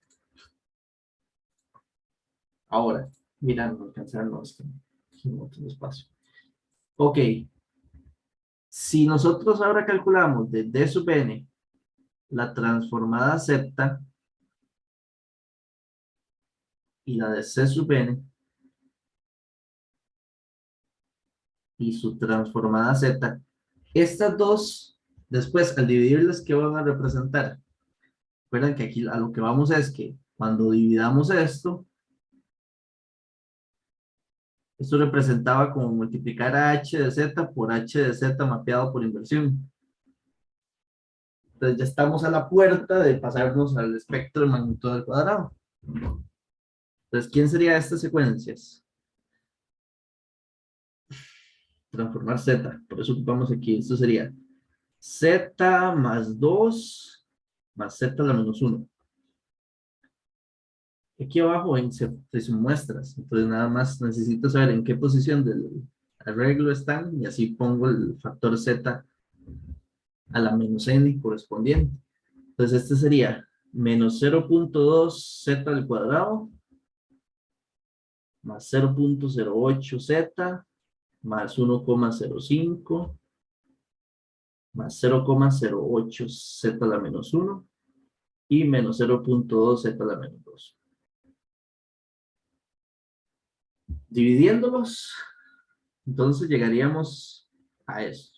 [SPEAKER 2] Ahora, mira, no alcanzaron esto. Aquí no otro espacio. Ok, si nosotros ahora calculamos de D sub n la transformada z y la de C sub n y su transformada z, estas dos, después al dividirlas, ¿qué van a representar? Recuerden que aquí a lo que vamos es que cuando dividamos esto, Esto representaba como multiplicar a h de z por h de z mapeado por inversión. Entonces ya estamos a la puerta de pasarnos al espectro de magnitud al cuadrado. Entonces, ¿quién sería estas secuencias? Transformar z, por eso ocupamos aquí. Esto sería z más 2 más z a la menos 1. Aquí abajo ven, se muestras, entonces nada más necesito saber en qué posición del arreglo están y así pongo el factor z a la menos n correspondiente. Entonces este sería menos 0.2 z al cuadrado más 0.08 z más 1,05 más 0,08 z a la menos 1 y menos 0.2 z a la menos 2. Dividiéndolos, entonces llegaríamos a esto.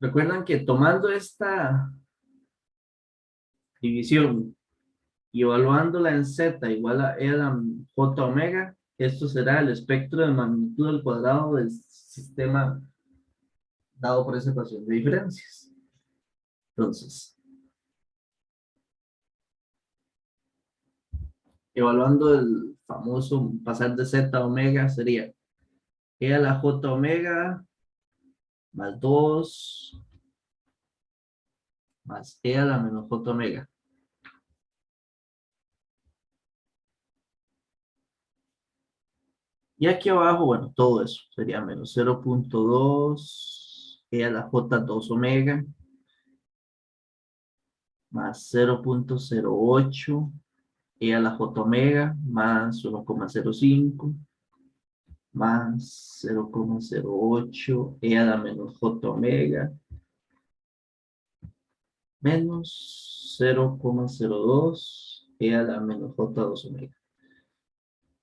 [SPEAKER 2] Recuerdan que tomando esta división y evaluándola en z igual a e a la j omega, esto será el espectro de magnitud al cuadrado del sistema dado por esa ecuación de diferencias. Entonces, evaluando el famoso pasar de z a omega sería e a la j omega más 2 más e a la menos j omega. Y aquí abajo, bueno, todo eso sería menos 0.2 e a la j2 omega más 0.08 e a la j omega más 1,05 más 0,08 e a la menos j omega menos 0,02 e a la menos j2 omega.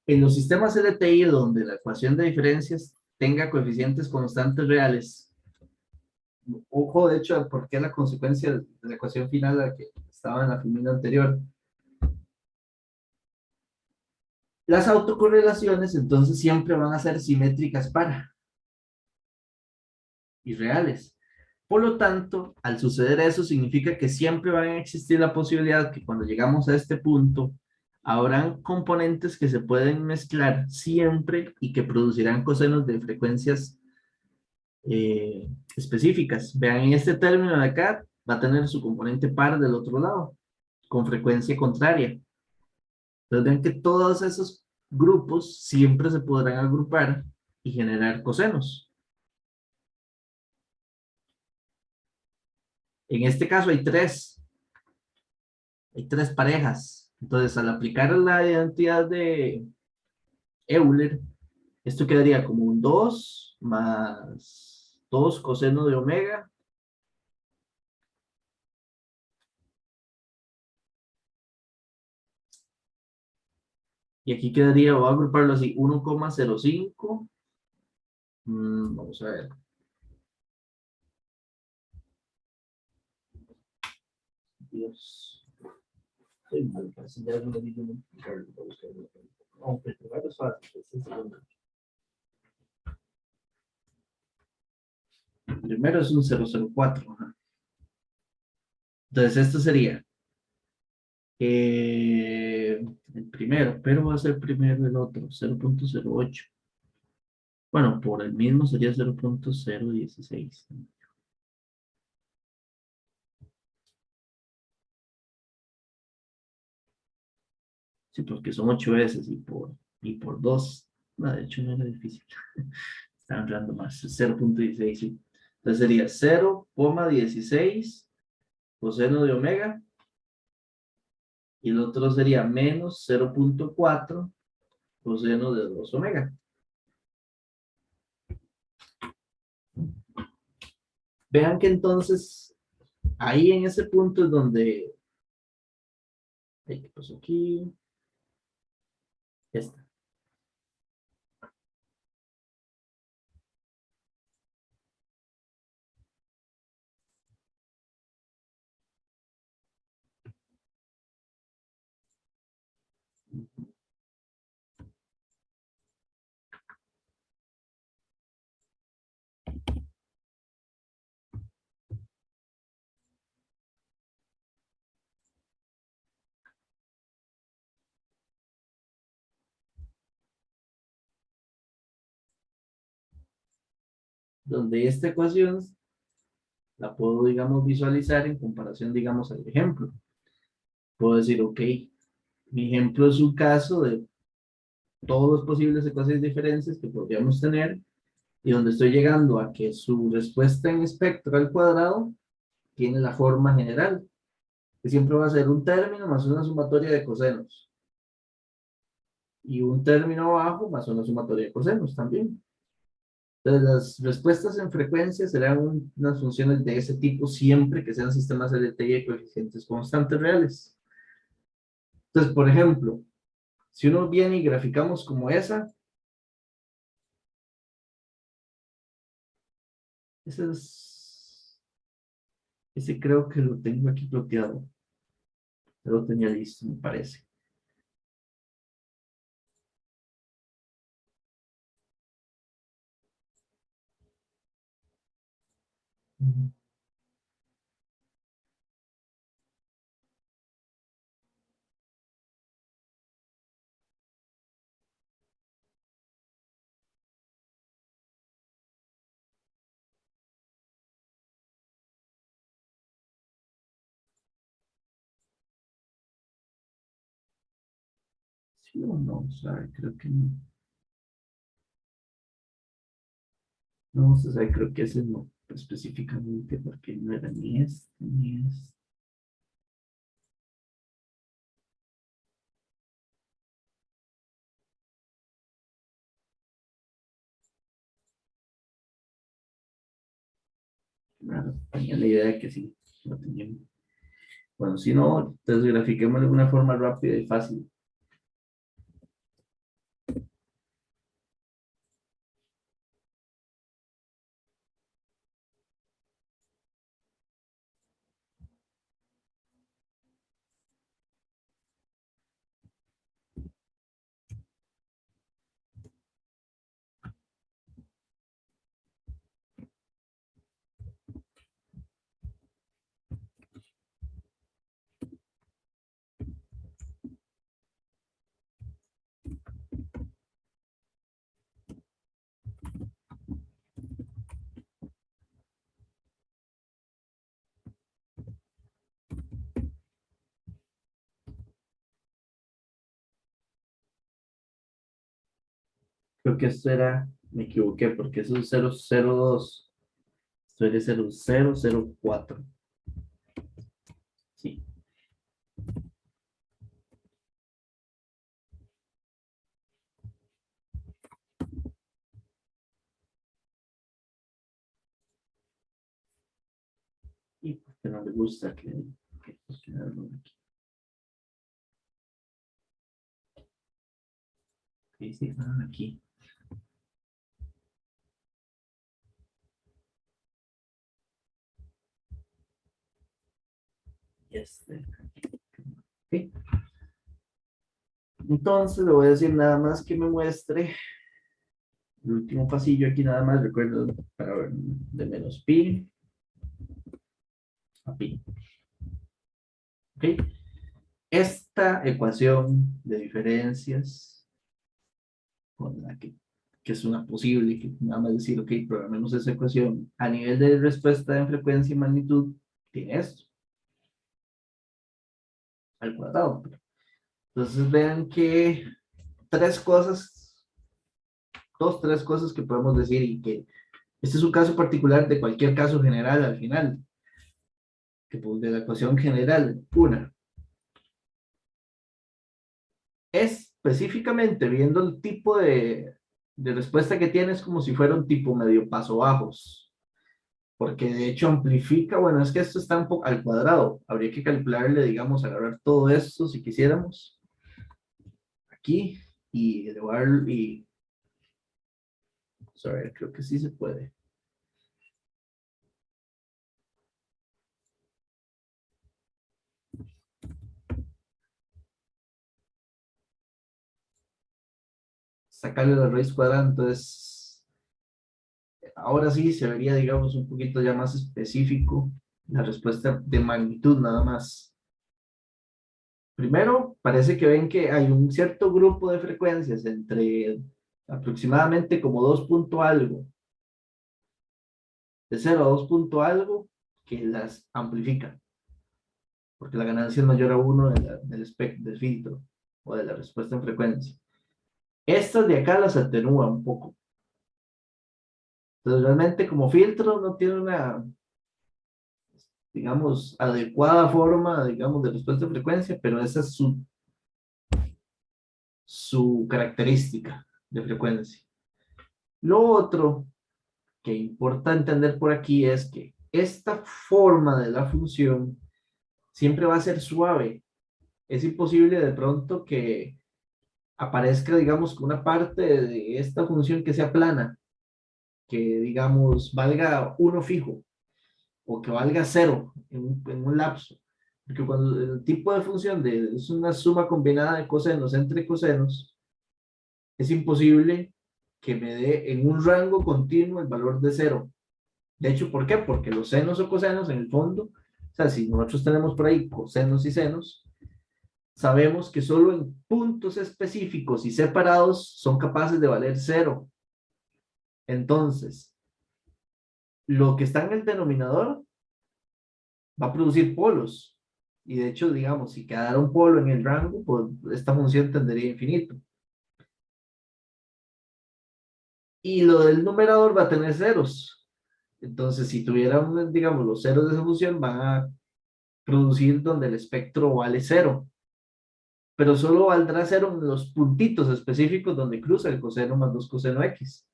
[SPEAKER 2] En los sistemas LTI donde la ecuación de diferencias tenga coeficientes constantes reales, ojo de hecho porque es la consecuencia de la ecuación final la que estaba en la fórmula anterior, las autocorrelaciones entonces siempre van a ser simétricas para y reales. Por lo tanto, al suceder eso, significa que siempre va a existir la posibilidad que cuando llegamos a este punto, habrán componentes que se pueden mezclar siempre y que producirán cosenos de frecuencias específicas. Vean, en este término de acá va a tener su componente par del otro lado, con frecuencia contraria. Entonces ven que todos esos grupos siempre se podrán agrupar y generar cosenos. En este caso hay tres parejas. Entonces, al aplicar la identidad de Euler, esto quedaría como un 2 más 2 coseno de omega y aquí quedaría, voy a agruparlo así, 1,05. Vamos a ver. Dios. Soy mal para enseñar un anillo multiplicar. Aunque el primero es fácil, este es el segundo. El primero es un 0,04. Entonces, esto sería el primero, pero va a ser primero el otro, 0,08. Bueno, por el mismo sería 0.016. Sí, porque son 8 veces y por 2. No, de hecho no era difícil. Estaba entrando más. 0.16, sí. Entonces sería 0,16 coseno de omega. Y el otro sería menos 0.4 coseno de 2 omega. Vean que entonces, ahí en ese punto es donde, ¿qué pasó aquí? Esta. Donde esta ecuación la puedo, digamos, visualizar en comparación, digamos, al ejemplo. Puedo decir, ok, mi ejemplo es un caso de todos los posibles ecuaciones diferencias que podríamos tener y donde estoy llegando a que su respuesta en espectro al cuadrado tiene la forma general, que siempre va a ser un término más una sumatoria de cosenos y un término abajo más una sumatoria de cosenos también. Entonces, las respuestas en frecuencia serán unas funciones de ese tipo siempre que sean sistemas LTI de coeficientes constantes reales. Entonces, por ejemplo, si uno viene y graficamos como esa ese creo que lo tengo aquí ploteado. Ya lo tenía listo, me parece. ¿Sí o no? O sea, creo que no. No, o sea, creo que ese no específicamente porque no era ni este ni este. Claro, tenía la idea de que sí, lo tenía. Bueno, si no, entonces grafiquemos de una forma rápida y fácil. Creo que esto era, me equivoqué, porque eso es 002. Esto era 0004. Sí. Y porque no le gusta que hagan aquí. Sí, sí, aquí. Este. Ok. Entonces le voy a decir nada más que me muestre el último pasillo aquí nada más, recuerdo, para ver, de menos pi a pi. ¿Ok? Esta ecuación de diferencias, con la que es una posible, que nada más decir, ok, programemos esa ecuación, a nivel de respuesta en frecuencia y magnitud, tiene esto, al cuadrado. Entonces vean que tres cosas, tres cosas que podemos decir y que este es un caso particular de cualquier caso general al final, que de la ecuación general, una, es específicamente viendo el tipo de respuesta que tiene, es como si fuera un tipo medio paso bajos, porque de hecho amplifica, bueno, es que esto está un poco al cuadrado, habría que calcularle, digamos, agarrar todo esto si quisiéramos, aquí, y elevar, y, a ver, creo que sí se puede. Sacarle la raíz cuadrada, entonces, ahora sí se vería, digamos, un poquito ya más específico la respuesta de magnitud nada más. Primero, parece que ven que hay un cierto grupo de frecuencias entre aproximadamente como 2 punto algo, de 0 a 2 punto algo, que las amplifica, porque la ganancia es mayor a 1 del espectro, del filtro o de la respuesta en frecuencia. Estas de acá las atenúa un poco. Entonces, realmente como filtro no tiene una, digamos, adecuada forma, digamos, de respuesta en frecuencia, pero esa es su característica de frecuencia. Lo otro que importa entender por aquí es que esta forma de la función siempre va a ser suave. Es imposible de pronto que aparezca, digamos, que una parte de esta función que sea plana, que, digamos, valga uno fijo o que valga cero en un lapso. Porque cuando el tipo de función es una suma combinada de cosenos entre cosenos, es imposible que me dé en un rango continuo el valor de cero. De hecho, ¿por qué? Porque los senos o cosenos en el fondo, o sea, si nosotros tenemos por ahí cosenos y senos, sabemos que solo en puntos específicos y separados son capaces de valer cero. Entonces, lo que está en el denominador va a producir polos. Y de hecho, digamos, si quedara un polo en el rango, pues esta función tendería a infinito. Y lo del numerador va a tener ceros. Entonces, si tuvieran, digamos, los ceros de esa función, van a producir donde el espectro vale cero. Pero solo valdrá cero en los puntitos específicos donde cruza el coseno más 2 coseno x.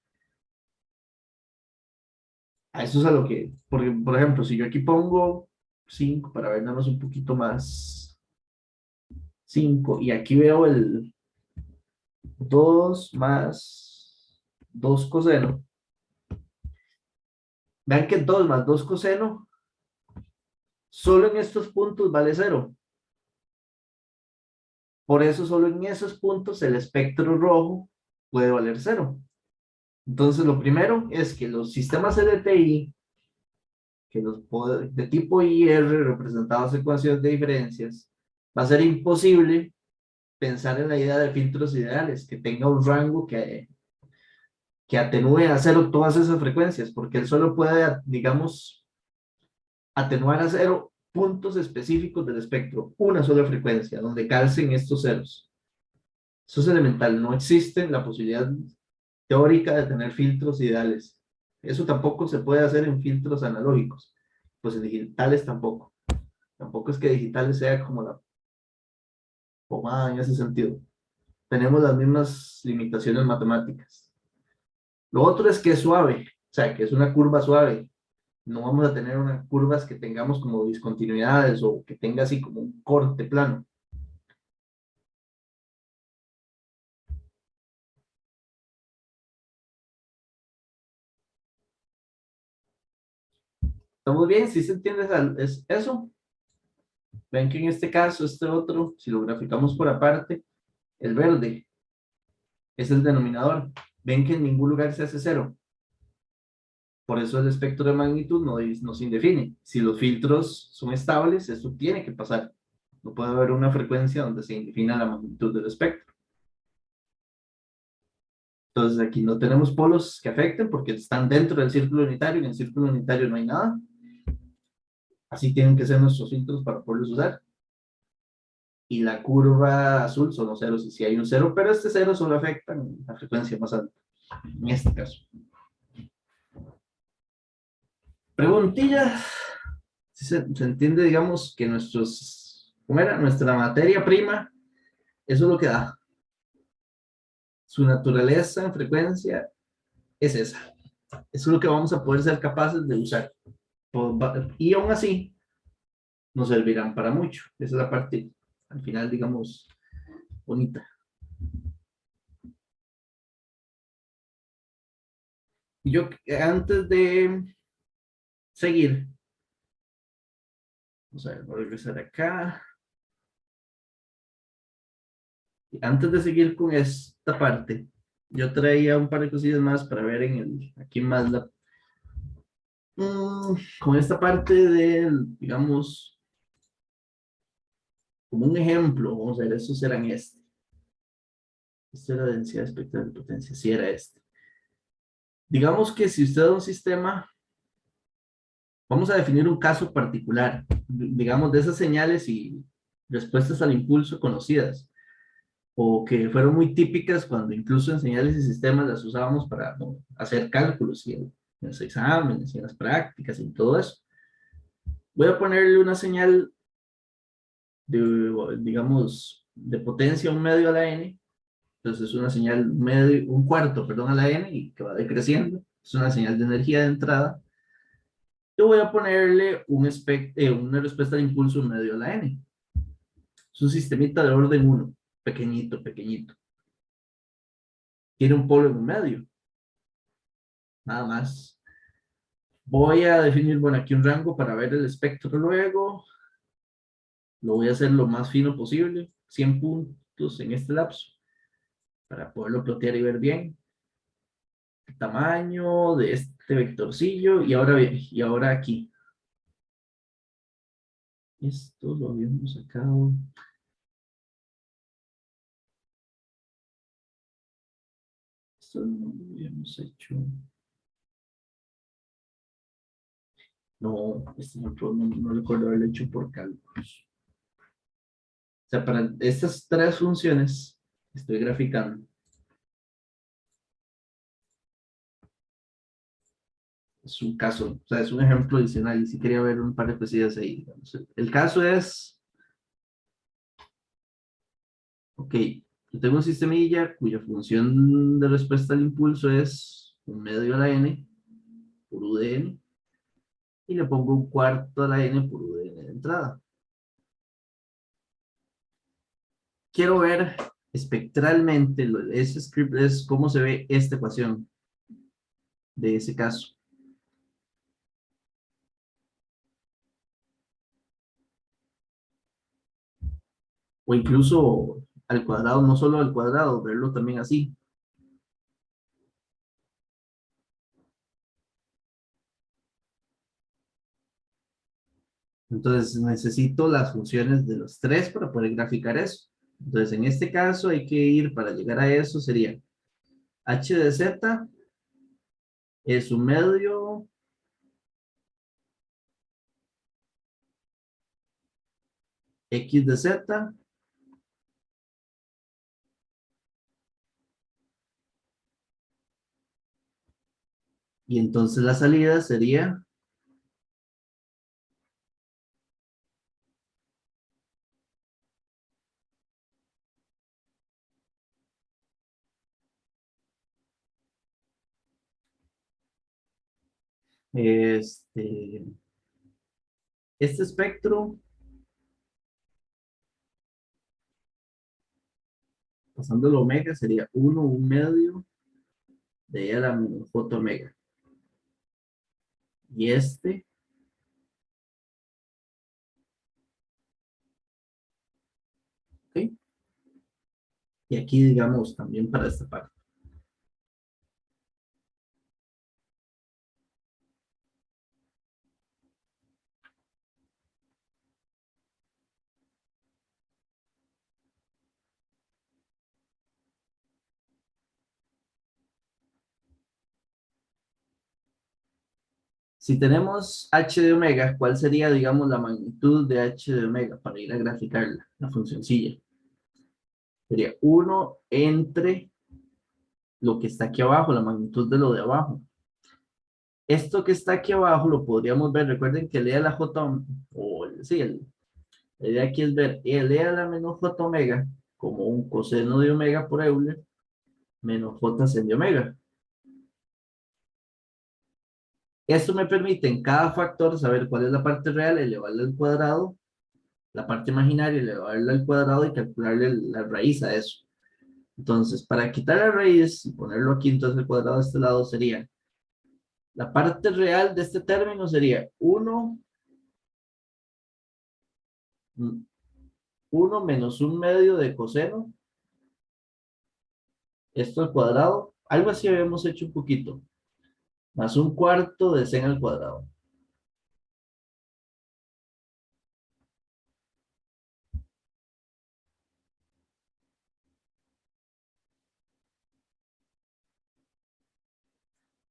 [SPEAKER 2] A eso es a lo que, porque, por ejemplo, si yo aquí pongo 5 para ver nada más un poquito más, 5 y aquí veo el 2 más 2 coseno, vean que 2 más 2 coseno, solo en estos puntos vale cero. Por eso solo en esos puntos el espectro rojo puede valer cero. Entonces, lo primero es que los sistemas LTI, que los de tipo IR representados en ecuaciones de diferencias, va a ser imposible pensar en la idea de filtros ideales, que tenga un rango que atenúe a cero todas esas frecuencias, porque él solo puede, digamos, atenuar a cero puntos específicos del espectro, una sola frecuencia, donde calcen estos ceros. Eso es elemental, no existe la posibilidad teórica de tener filtros ideales. Eso tampoco se puede hacer en filtros analógicos, pues en digitales tampoco. Tampoco es que digitales sea como la pomada en ese sentido. Tenemos las mismas limitaciones matemáticas. Lo otro es que es suave, o sea, que es una curva suave. No vamos a tener unas curvas que tengamos como discontinuidades o que tenga así como un corte plano. ¿Estamos bien? ¿Sí se entiende es eso? Ven que en este caso, este otro, si lo graficamos por aparte, el verde es el denominador. Ven que en ningún lugar se hace cero. Por eso el espectro de magnitud no se indefine. Si los filtros son estables, eso tiene que pasar. No puede haber una frecuencia donde se indefina la magnitud del espectro. Entonces aquí no tenemos polos que afecten porque están dentro del círculo unitario y en el círculo unitario no hay nada. Así tienen que ser nuestros filtros para poderlos usar. Y la curva azul son los ceros y si hay un cero, pero este cero solo afecta la frecuencia más alta, en este caso. Preguntilla, si se entiende, digamos, que ¿cómo era? Nuestra materia prima, eso es lo que da. Su naturaleza en frecuencia es esa. Eso es lo que vamos a poder ser capaces de usar. Y aún así, nos servirán para mucho. Esa es la parte, al final, digamos, bonita. Y yo, antes de seguir, vamos a ver, voy a regresar acá. Antes de seguir con esta parte, yo traía un par de cosillas más para ver en el, aquí más la, con esta parte del, digamos, como un ejemplo, vamos a ver, estos eran este. Esta era la densidad espectral de potencia, sí era este. Digamos que si usted da un sistema, vamos a definir un caso particular, digamos, de esas señales y respuestas al impulso conocidas, o que fueron muy típicas cuando incluso en señales y sistemas las usábamos para, ¿no?, hacer cálculos y en los exámenes y en las prácticas y todo eso. Voy a ponerle una señal de, digamos, de potencia un medio a la n. Entonces es una señal medio, un cuarto, perdón, a la n y que va decreciendo. Es una señal de energía de entrada. Yo voy a ponerle una respuesta de impulso medio a la n. Es un sistemita de orden 1, pequeñito, pequeñito. Tiene un polo en un medio, nada más. Voy a definir, bueno, aquí un rango para ver el espectro luego. Lo voy a hacer lo más fino posible, 100 puntos en este lapso, para poderlo plotear y ver bien. El tamaño de este vectorcillo y ahora aquí. Esto lo habíamos sacado. Esto no lo habíamos hecho. No, este no recuerdo haberlo hecho por cálculos. O sea, para estas tres funciones estoy graficando. Es un caso, o sea, es un ejemplo adicional y sí quería ver un par de cosillas ahí. Digamos. El caso es, ok, yo tengo un sistemilla cuya función de respuesta al impulso es un medio a la n por u de n y le pongo un cuarto a la n por u de n de entrada. Quiero ver espectralmente, ese script es cómo se ve esta ecuación de ese caso. O incluso al cuadrado, no solo al cuadrado, verlo también así. Entonces necesito las funciones de los tres para poder graficar eso. Entonces en este caso hay que ir para llegar a eso, sería h de z es un medio x de z y entonces la salida sería este, este espectro, pasando el omega, sería 1, un medio de E a la menos j omega. Y este, ¿ok? Y aquí, digamos, también para esta parte. Si tenemos h de omega, ¿cuál sería, digamos, la magnitud de h de omega para ir a graficarla, la funcioncilla? Sería 1 entre lo que está aquí abajo, la magnitud de lo de abajo. Esto que está aquí abajo lo podríamos ver, recuerden que el e a la j, o sí, la idea aquí es ver el e a la menos j omega como un coseno de omega por Euler, menos j seno de omega. Esto me permite en cada factor saber cuál es la parte real, elevarla al cuadrado, la parte imaginaria, elevarla al cuadrado y calcularle la raíz a eso. Entonces, para quitar la raíz y ponerlo aquí, entonces el cuadrado de este lado sería, la parte real de este término sería 1 menos un medio de coseno, esto al cuadrado, algo así habíamos hecho un poquito, más un cuarto de seno al cuadrado.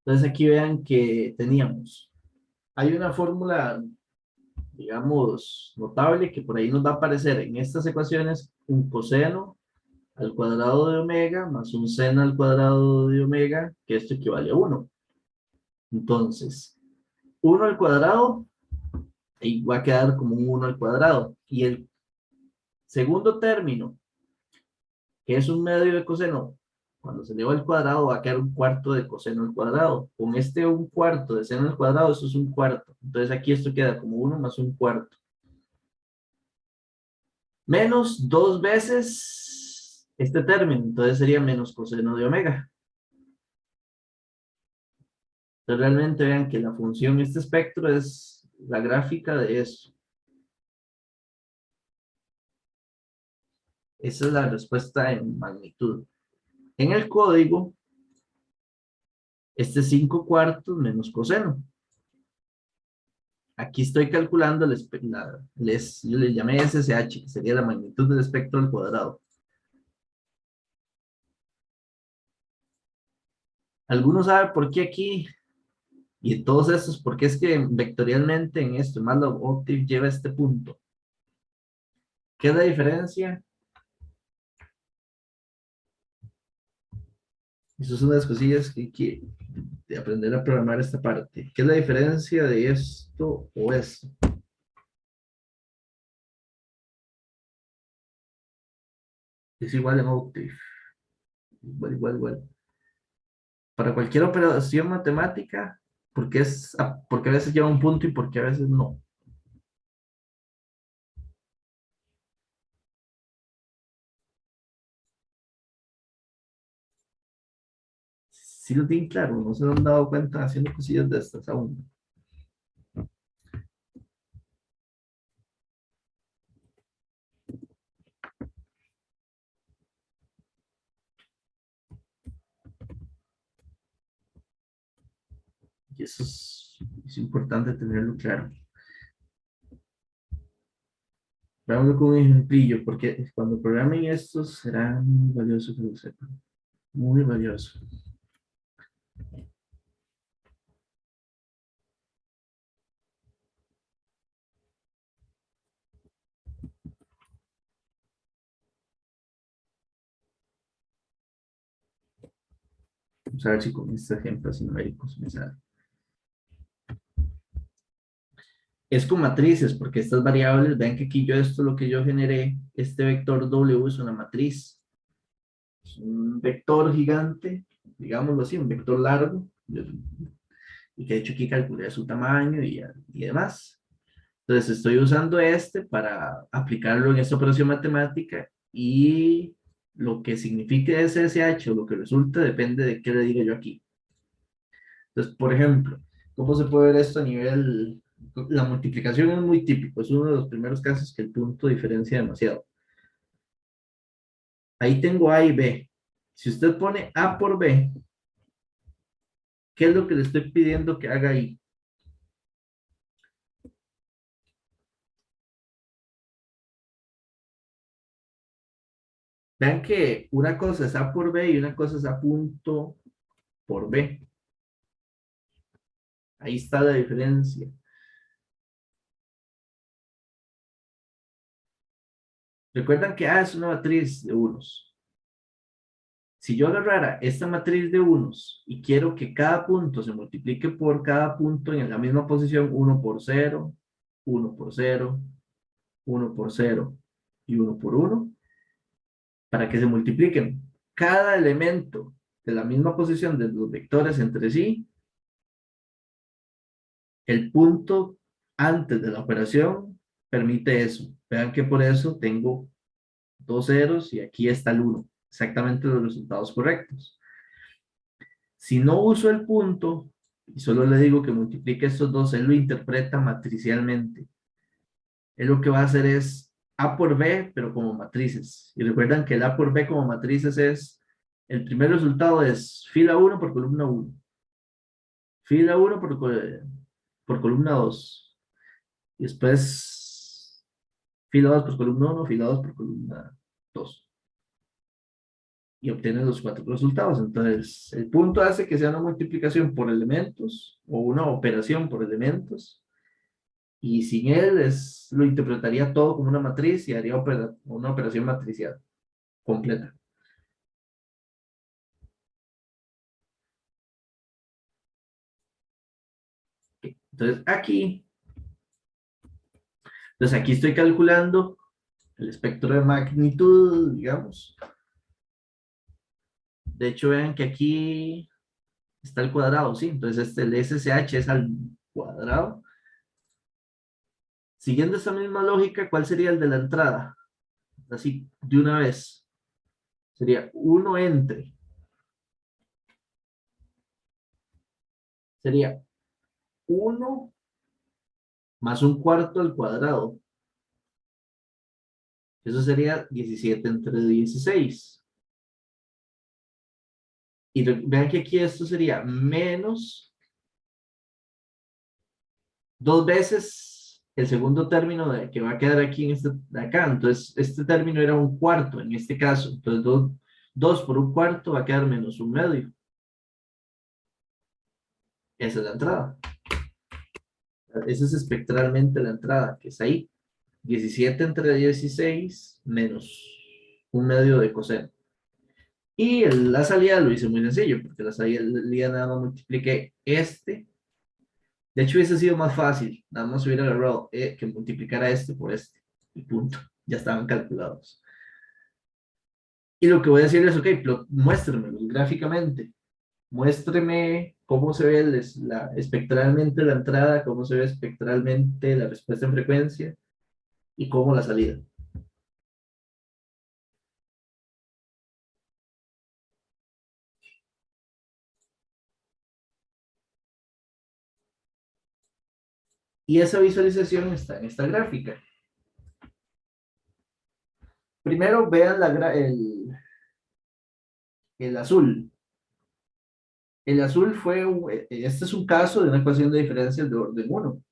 [SPEAKER 2] Entonces aquí vean que teníamos, hay una fórmula, digamos, notable que por ahí nos va a aparecer en estas ecuaciones un coseno al cuadrado de omega más un seno al cuadrado de omega, que esto equivale a 1. Entonces, 1 al cuadrado y va a quedar como un 1 al cuadrado. Y el segundo término, que es un medio de coseno, cuando se eleva al cuadrado va a quedar un cuarto de coseno al cuadrado. Con este un cuarto de seno al cuadrado, eso es un cuarto. Entonces aquí esto queda como 1 más un cuarto. Menos 2 veces este término, entonces sería menos coseno de omega. Entonces realmente vean que la función, este espectro es la gráfica de eso. Esa es la respuesta en magnitud. En el código, este es 5 cuartos menos coseno. Aquí estoy calculando yo le llamé SSH, que sería la magnitud del espectro al cuadrado. ¿Alguno sabe por qué aquí y en todos estos, por qué es que vectorialmente en esto, más la Octave lleva este punto? ¿Qué es la diferencia? Esas son las cosillas que hay que de aprender a programar esta parte. ¿Qué es la diferencia de esto o esto? Es igual en Octave. Igual, igual, igual. Para cualquier operación matemática, porque a veces lleva un punto y porque a veces no. Sí lo tienen claro, no se han dado cuenta haciendo cosillas de estas aún. Y eso es importante tenerlo claro. Veámoslo con un ejemplillo, porque cuando programen esto será muy valioso que lo sepan. Muy valioso. Vamos a ver si con este ejemplo así numéricos me sale. Es con matrices, porque estas variables, vean que aquí lo que yo generé, este vector W es una matriz. Es un vector gigante, digámoslo así, un vector largo, y que de hecho aquí calculé su tamaño y demás. Entonces estoy usando este para aplicarlo en esta operación matemática y lo que signifique SSH o lo que resulte depende de qué le diga yo aquí. Entonces, por ejemplo, ¿cómo se puede ver esto a nivel? La multiplicación es muy típico, es uno de los primeros casos que el punto diferencia demasiado. Ahí tengo A y B. Si usted pone A por B, ¿qué es lo que le estoy pidiendo que haga ahí? Vean que una cosa es A por B y una cosa es A punto por B. Ahí está la diferencia. Recuerdan que A es una matriz de unos. Si yo agarrara esta matriz de unos y quiero que cada punto se multiplique por cada punto en la misma posición, 1 por 0, 1 por 0, 1 por 0 y 1 por 1, para que se multipliquen cada elemento de la misma posición de los vectores entre sí, el punto antes de la operación permite eso. Vean que por eso tengo dos ceros y aquí está el 1. Exactamente los resultados correctos. Si no uso el punto y solo le digo que multiplique estos dos, él lo interpreta matricialmente. Él lo que va a hacer es A por B, pero como matrices. Y recuerdan que el A por B como matrices es, el primer resultado es fila 1 por columna 1, fila 1 por columna 2, y después fila 2 por columna 1, fila 2 por columna 2. Y obtiene los cuatro resultados. Entonces, el punto hace que sea una multiplicación por elementos o una operación por elementos. Y sin él lo interpretaría todo como una matriz y haría una operación matricial completa. Entonces aquí estoy calculando el espectro de magnitud, digamos. De hecho, vean que aquí está el cuadrado, ¿sí? Entonces el SSH es al cuadrado. Siguiendo esa misma lógica, ¿cuál sería el de la entrada? Así, de una vez. Sería 1 entre. Sería 1 más un cuarto al cuadrado. Eso sería 17 entre 16. Y vean que aquí esto sería menos dos veces el segundo término que va a quedar aquí en este de acá. Entonces, este término era un cuarto en este caso. Entonces, 2 por un cuarto va a quedar menos un medio. Esa es la entrada. Esa es espectralmente la entrada, que es ahí. 17 entre 16 menos un medio de coseno. Y la salida lo hice muy sencillo, porque la salida nada más multipliqué este. De hecho, hubiese sido más fácil, nada más hubiera agarrado que multiplicara este por este. Y punto. Ya estaban calculados. Y lo que voy a decir es, ok, muéstremelo gráficamente. Muéstreme cómo se ve espectralmente la entrada, cómo se ve espectralmente la respuesta en frecuencia y cómo la salida. Y esa visualización está en esta gráfica. Primero vean el azul. El azul este es un caso de una ecuación de diferencias de orden 1.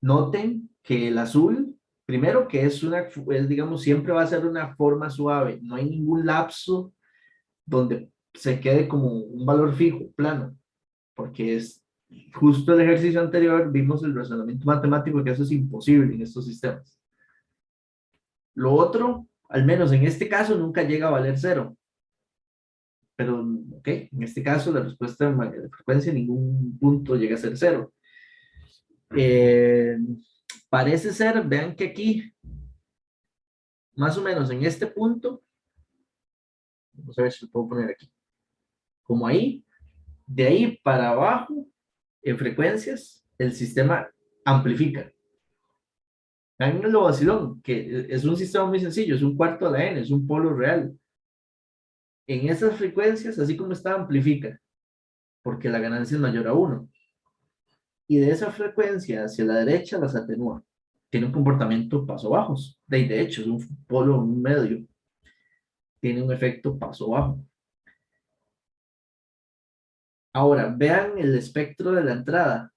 [SPEAKER 2] Noten que el azul, primero que digamos, siempre va a ser una forma suave. No hay ningún lapso donde se quede como un valor fijo, plano, porque es justo el ejercicio anterior, vimos el razonamiento matemático que eso es imposible en estos sistemas. Lo otro, al menos en este caso, nunca llega a valer cero. Pero, ok, en este caso la respuesta de frecuencia en ningún punto llega a ser cero. Parece ser, vean que aquí, más o menos en este punto, vamos a ver si lo puedo poner aquí, como ahí, de ahí para abajo, en frecuencias, el sistema amplifica. Vean el vacilón, que es un sistema muy sencillo, es un cuarto a la n, es un polo real. En esas frecuencias, así como está, amplifica, porque la ganancia es mayor a 1. Y de esa frecuencia hacia la derecha las atenúa. Tiene un comportamiento paso bajos. De hecho, es un polo un medio. Tiene un efecto paso bajo. Ahora, vean el espectro de la entrada.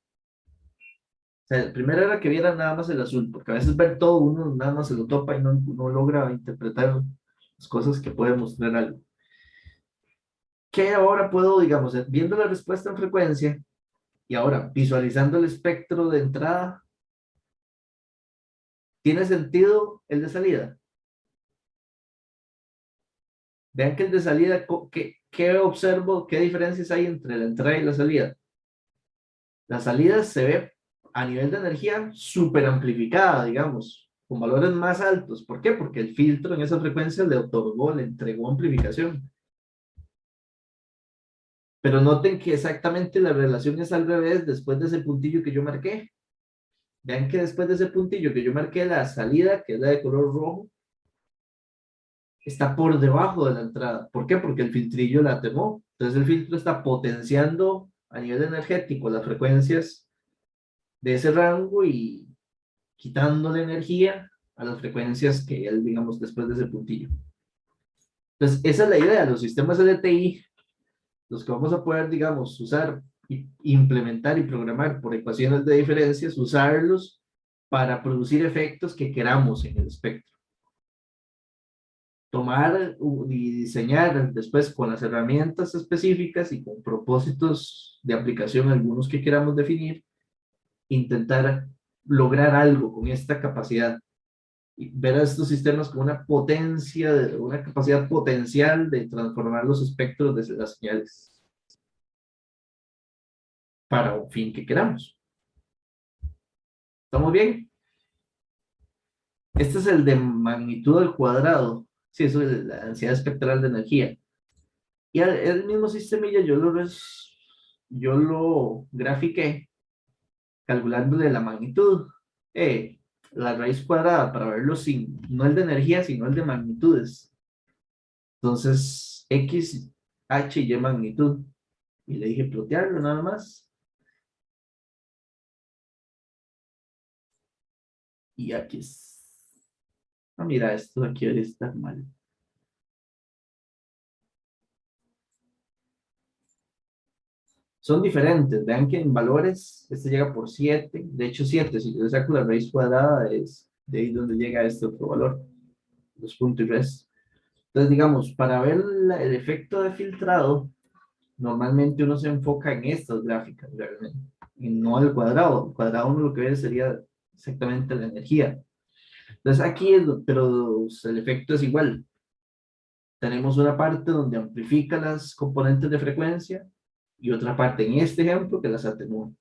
[SPEAKER 2] O sea, primero era que vieran nada más el azul, porque a veces ver todo uno nada más se lo topa y no logra interpretar las cosas que puede mostrar algo. ¿Qué ahora puedo, digamos, viendo la respuesta en frecuencia y ahora visualizando el espectro de entrada, ¿tiene sentido el de salida? Vean que el de salida, ¿qué observo? ¿Qué diferencias hay entre la entrada y la salida? La salida se ve a nivel de energía súper amplificada, digamos, con valores más altos. ¿Por qué? Porque el filtro en esa frecuencia le otorgó, le entregó amplificación. Pero noten que exactamente la relación es al revés después de ese puntillo que yo marqué. Vean que después de ese puntillo que yo marqué, la salida, que es la de color rojo, está por debajo de la entrada. ¿Por qué? Porque el filtrillo la atenuó. Entonces el filtro está potenciando a nivel energético las frecuencias de ese rango y quitándole energía a las frecuencias que él, digamos, después de ese puntillo. Entonces, esa es la idea. Los sistemas LTI, los que vamos a poder, digamos, usar, implementar y programar por ecuaciones de diferencias, usarlos para producir efectos que queramos en el espectro. Tomar y diseñar después con las herramientas específicas y con propósitos de aplicación, algunos que queramos definir, intentar lograr algo con esta capacidad y ver a estos sistemas con una potencia, una capacidad potencial de transformar los espectros de las señales para un fin que queramos. ¿Estamos bien? Este es el de magnitud al cuadrado. Sí, eso es la densidad espectral de energía. Y el mismo sistemilla yo lo grafiqué calculándole la magnitud. La raíz cuadrada para verlo sin, no el de energía, sino el de magnitudes. Entonces, X, H y Y magnitud. Y le dije plotearlo nada más. Y aquí es. Ah, mira, esto de aquí debería estar mal. Son diferentes. Vean que en valores, este llega por 7. De hecho, 7, si yo saco la raíz cuadrada, es de ahí donde llega este otro valor. 2 puntos y res. Entonces, digamos, para ver el efecto de filtrado, normalmente uno se enfoca en estas gráficas, realmente, y no al cuadrado. El cuadrado uno lo que ve sería exactamente la energía. Entonces, aquí, pero el efecto es igual. Tenemos una parte donde amplifica las componentes de frecuencia y otra parte en este ejemplo que las atenúa.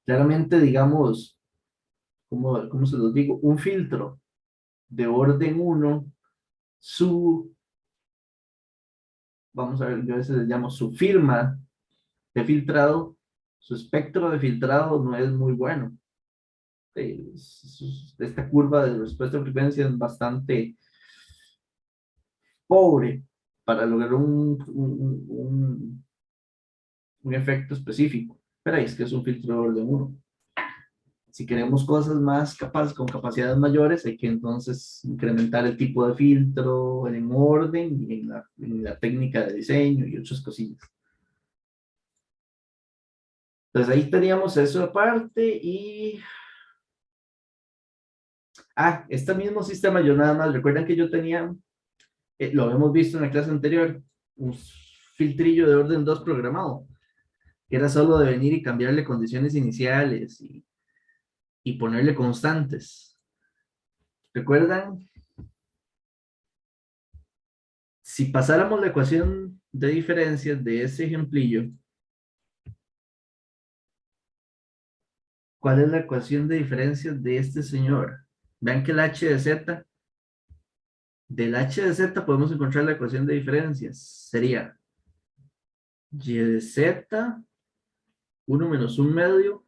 [SPEAKER 2] Claramente, digamos, ¿cómo se los digo? Un filtro de orden uno, su, vamos a ver, yo a veces les llamo su firma de filtrado, su espectro de filtrado no es muy bueno. Esta curva de respuesta a frecuencia es bastante pobre para lograr un efecto específico. Pero es que es un filtro de orden uno. Si queremos cosas más con capacidades mayores, hay que entonces incrementar el tipo de filtro en orden y en la técnica de diseño y otras cosillas. Entonces ahí teníamos eso aparte y... Ah, este mismo sistema yo nada más, recuerdan que yo tenía, lo habíamos visto en la clase anterior, un filtrillo de orden 2 programado, que era solo de venir y cambiarle condiciones iniciales y ponerle constantes. ¿Recuerdan? Si pasáramos la ecuación de diferencias de ese ejemplillo, ¿cuál es la ecuación de diferencias de este señor? Vean que el h de z, del h de z podemos encontrar la ecuación de diferencias. Sería y de z, 1 menos 1 medio,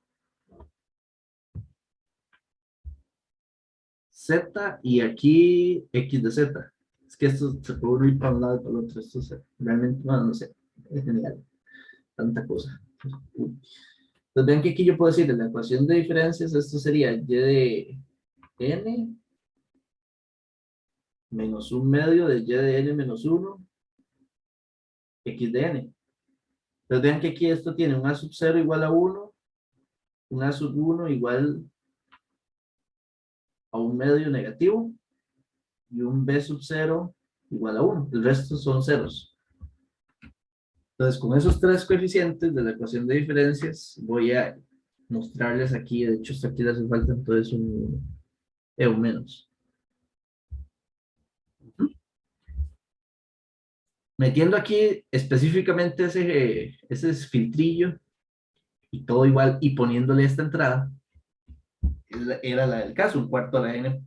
[SPEAKER 2] z y aquí x de z. Es que esto se puede ir para un lado y para el otro. Esto realmente, no sé, es genial. Tanta cosa. Entonces ven que aquí yo puedo decir en la ecuación de diferencias, esto sería y de n menos un medio de y de n menos 1, x de n. Entonces vean que aquí esto tiene un a sub 0 igual a 1, un a sub 1 igual a un medio negativo y un b sub 0 igual a 1. El resto son ceros. Entonces con esos tres coeficientes de la ecuación de diferencias voy a mostrarles aquí, de hecho hasta aquí le hace falta entonces un menos. Metiendo aquí específicamente ese filtrillo y todo igual y poniéndole esta entrada, era la del caso, un cuarto a la n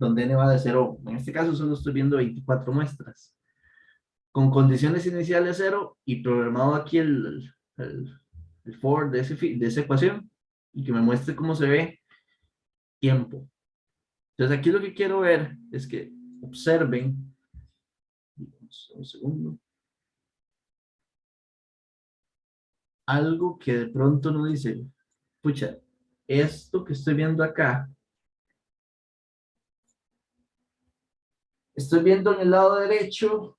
[SPEAKER 2] donde n va de 0. En este caso solo estoy viendo 24 muestras. Con condiciones iniciales 0 y programado aquí el for de esa ecuación y que me muestre cómo se ve tiempo. Entonces aquí lo que quiero ver es que observen, un segundo, algo que de pronto no dice, pucha, esto que estoy viendo acá, estoy viendo en el lado derecho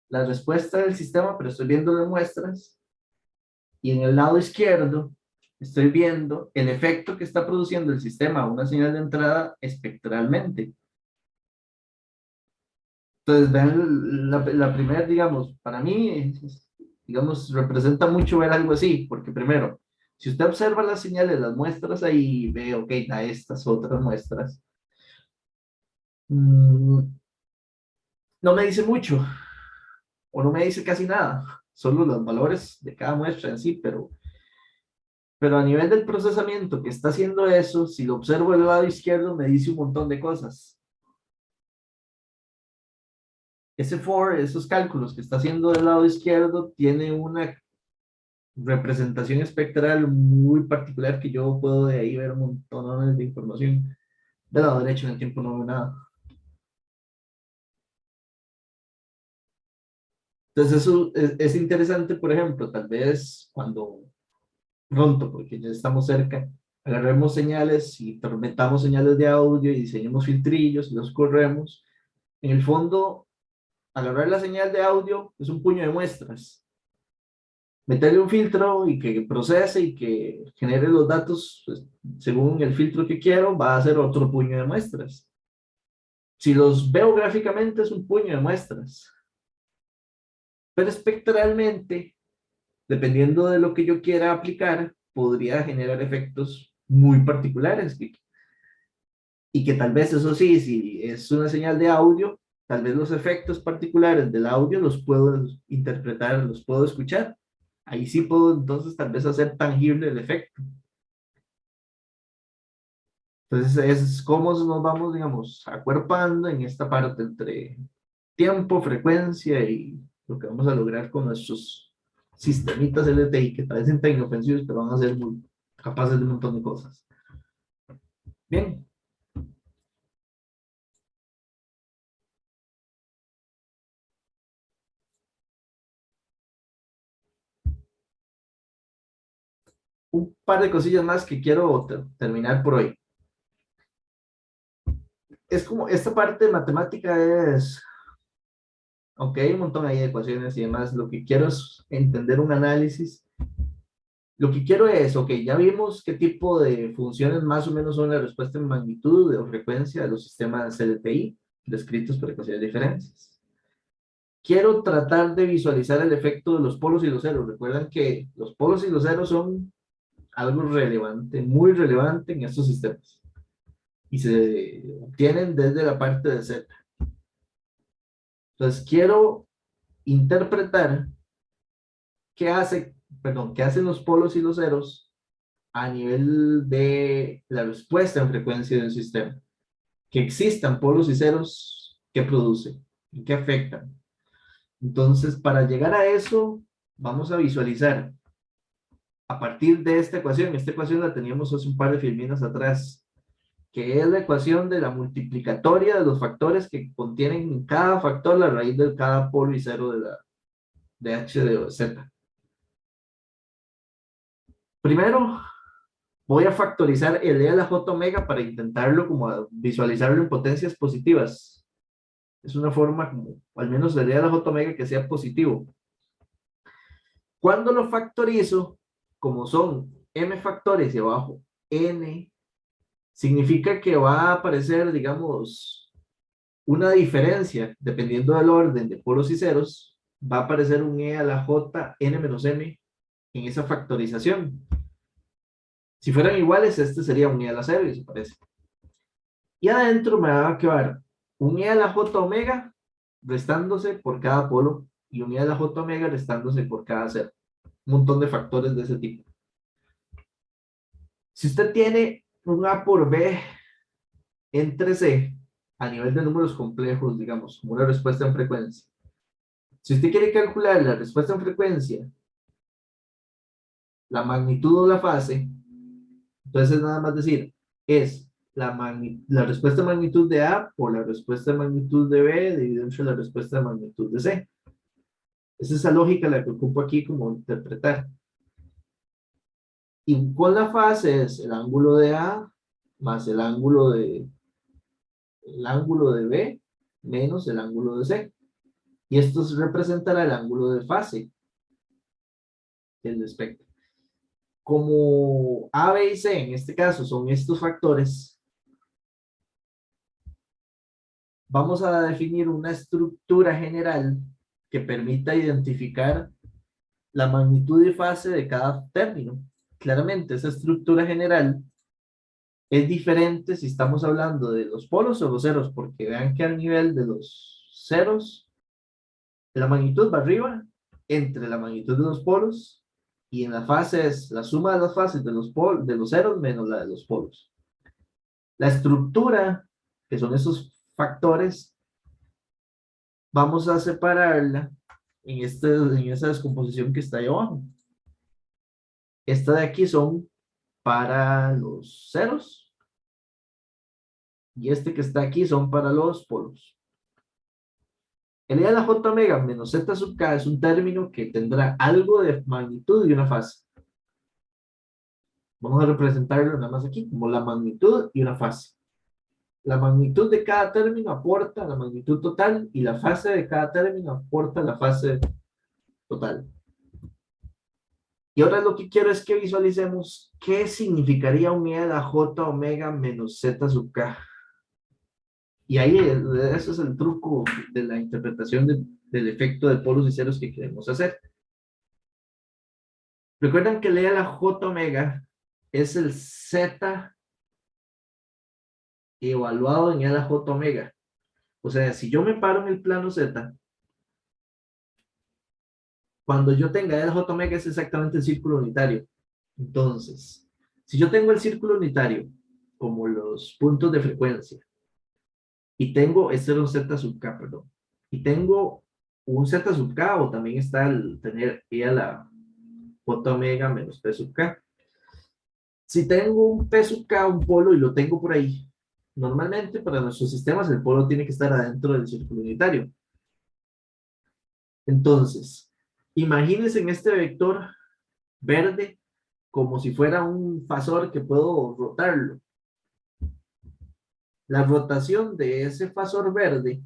[SPEAKER 2] la respuesta del sistema, pero estoy viendo las muestras, y en el lado izquierdo estoy viendo el efecto que está produciendo el sistema a una señal de entrada espectralmente. Entonces, vean la primera, digamos, para mí, digamos, representa mucho ver algo así, porque primero, si usted observa las señales, las muestras ahí, ve, ok, da estas otras muestras. No me dice mucho, o no me dice casi nada, solo los valores de cada muestra en sí, pero a nivel del procesamiento que está haciendo eso, si lo observo del lado izquierdo, me dice un montón de cosas. Ese for, esos cálculos que está haciendo del lado izquierdo, tiene una representación espectral muy particular que yo puedo de ahí ver un montón de información. Del lado derecho en el tiempo no veo nada. Entonces eso es interesante, por ejemplo, tal vez cuando pronto, porque ya estamos cerca, agarremos señales y metamos señales de audio y diseñemos filtrillos y los corremos. En el fondo, agarrar la señal de audio es un puño de muestras. Meterle un filtro y que procese y que genere los datos pues, según el filtro que quiero, va a ser otro puño de muestras. Si los veo gráficamente, es un puño de muestras. Pero espectralmente, dependiendo de lo que yo quiera aplicar, podría generar efectos muy particulares. Y que tal vez, eso sí, si es una señal de audio, tal vez los efectos particulares del audio los puedo interpretar, los puedo escuchar. Ahí sí puedo entonces tal vez hacer tangible el efecto. Entonces es como nos vamos, digamos, acuerpando en esta parte entre tiempo, frecuencia y lo que vamos a lograr con nuestros sistemitas LTI que parecen tan inofensivos, pero van a ser muy capaces de un montón de cosas. Bien. Un par de cosillas más que quiero terminar por hoy. Es como, esta parte de matemática es, ok, un montón ahí de ecuaciones y demás, lo que quiero es entender un análisis. Lo que quiero es, ok, ya vimos qué tipo de funciones más o menos son la respuesta en magnitud o frecuencia de los sistemas LTI, descritos por ecuaciones de diferencias. Quiero tratar de visualizar el efecto de los polos y los ceros. Recuerdan que los polos y los ceros son algo relevante, muy relevante en estos sistemas. Y se obtienen desde la parte de Z. Entonces, quiero interpretar qué hacen los polos y los ceros a nivel de la respuesta en frecuencia de un sistema. Que existan polos y ceros, ¿qué producen? ¿Y qué afectan? Entonces, para llegar a eso, vamos a visualizar a partir de esta ecuación la teníamos hace un par de filminas atrás, que es la ecuación de la multiplicatoria de los factores que contienen en cada factor la raíz de cada polo y cero de h de z. Primero, voy a factorizar el e a la j omega para intentarlo como visualizarlo en potencias positivas. Es una forma como, al menos el e a la j omega que sea positivo. Cuando lo factorizo, como son m factores y abajo n, significa que va a aparecer, digamos, una diferencia, dependiendo del orden de polos y ceros, va a aparecer un e a la j n menos m en esa factorización. Si fueran iguales, este sería un e a la 0 y se parece. Y adentro me va a quedar un e a la j omega restándose por cada polo y un e a la j omega restándose por cada cero. Un montón de factores de ese tipo. Si usted tiene un a por b entre C a nivel de números complejos, digamos, como una respuesta en frecuencia. Si usted quiere calcular la respuesta en frecuencia, la magnitud o la fase, entonces nada más decir, es la respuesta de magnitud de A por la respuesta de magnitud de B dividido entre la respuesta de magnitud de C. Es esa lógica la que ocupo aquí como interpretar. Y con la fase es el ángulo de A más el ángulo de B menos el ángulo de C. Y esto representará el ángulo de fase del espectro. Como A, B y C en este caso son estos factores, vamos a definir una estructura general que permita identificar la magnitud y fase de cada término. Claramente, esa estructura general es diferente si estamos hablando de los polos o los ceros, porque vean que al nivel de los ceros, la magnitud va arriba entre la magnitud de los polos y en la fase es la suma de las fases de los ceros menos la de los polos. La estructura, que son esos factores, vamos a separarla en esa descomposición que está ahí abajo. Esta de aquí son para los ceros y este que está aquí son para los polos. El E a la J omega menos Z sub K es un término que tendrá algo de magnitud y una fase. Vamos a representarlo nada más aquí como la magnitud y una fase. La magnitud de cada término aporta la magnitud total y la fase de cada término aporta la fase total. Y ahora lo que quiero es que visualicemos qué significaría un E a la J omega menos Z sub K. Y ahí ese es el truco de la interpretación del efecto de polos y ceros que queremos hacer. Recuerdan que E a la J omega es el Z evaluado en E a la J omega. O sea, si yo me paro en el plano Z, cuando yo tenga E a la J omega es exactamente el círculo unitario. Entonces, si yo tengo el círculo unitario como los puntos de frecuencia y tengo, este era un Z sub K, perdón, y tengo un Z sub K o también está el tener E a la J omega menos P sub K. Si tengo un P sub K, un polo, y lo tengo por ahí, normalmente para nuestros sistemas el polo tiene que estar adentro del círculo unitario. Entonces, imagínense en este vector verde como si fuera un fasor que puedo rotarlo. La rotación de ese fasor verde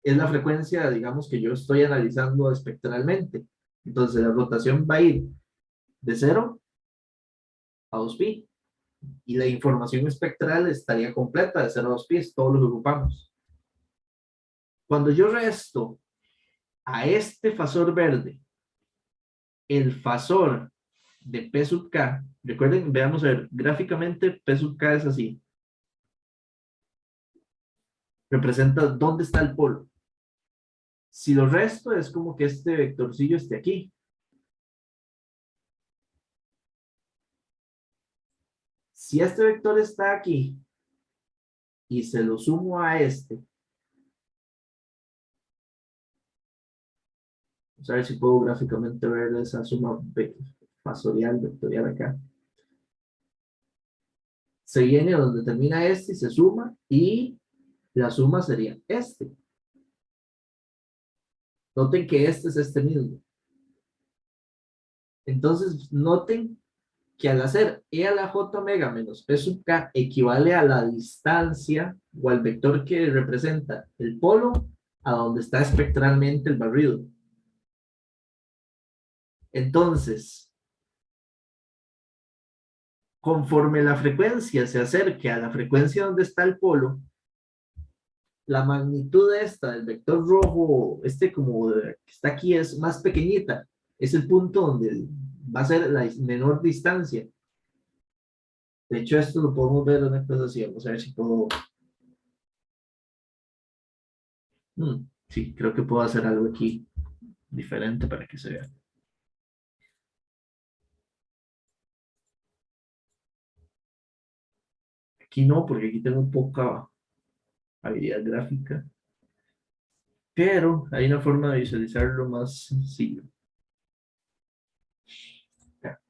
[SPEAKER 2] es la frecuencia, digamos, que yo estoy analizando espectralmente. Entonces, la rotación va a ir de 0 a 2pi y la información espectral estaría completa de 0 a 2pi, es todo lo que ocupamos. Cuando yo resto a este fasor verde el fasor de P sub K, recuerden, veamos a ver, gráficamente P sub K es así. Representa dónde está el polo. Si lo resto es como que este vectorcillo esté aquí. Si este vector está aquí y se lo sumo a este, vamos a ver si puedo gráficamente ver esa suma fasorial vectorial acá. Se viene donde termina este y se suma y la suma sería este. Noten que este es este mismo. Entonces, noten que al hacer E a la J omega menos P sub K equivale a la distancia o al vector que representa el polo a donde está espectralmente el barrido. Entonces, conforme la frecuencia se acerque a la frecuencia donde está el polo, la magnitud esta del vector rojo, este como que está aquí es más pequeñita. Es el punto donde va a ser la menor distancia. De hecho, esto lo podemos ver en una cosa así. Vamos a ver si puedo. Sí, creo que puedo hacer algo aquí diferente para que se vea. Aquí no, porque aquí tengo poca habilidad gráfica, pero hay una forma de visualizarlo más sencillo. Ya.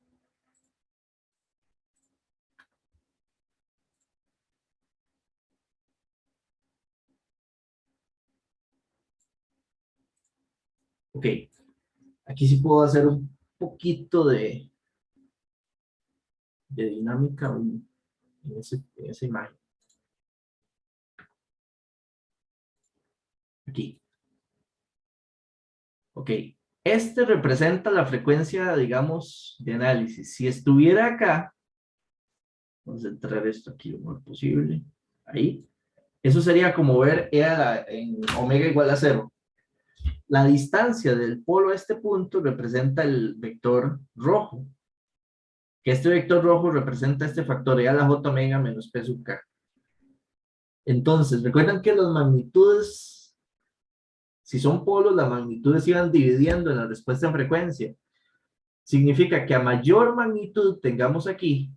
[SPEAKER 2] Ok, aquí sí puedo hacer un poquito de dinámica en esa imagen. Aquí. Ok. Este representa la frecuencia, digamos, de análisis. Si estuviera acá, vamos a centrar esto aquí lo más posible. Ahí. Eso sería como ver en omega igual a cero. La distancia del polo a este punto representa el vector rojo, que este vector rojo representa este factor E a la J omega menos P sub K. Entonces, recuerdan que las magnitudes, si son polos, las magnitudes iban dividiendo en la respuesta en frecuencia. Significa que a mayor magnitud tengamos aquí,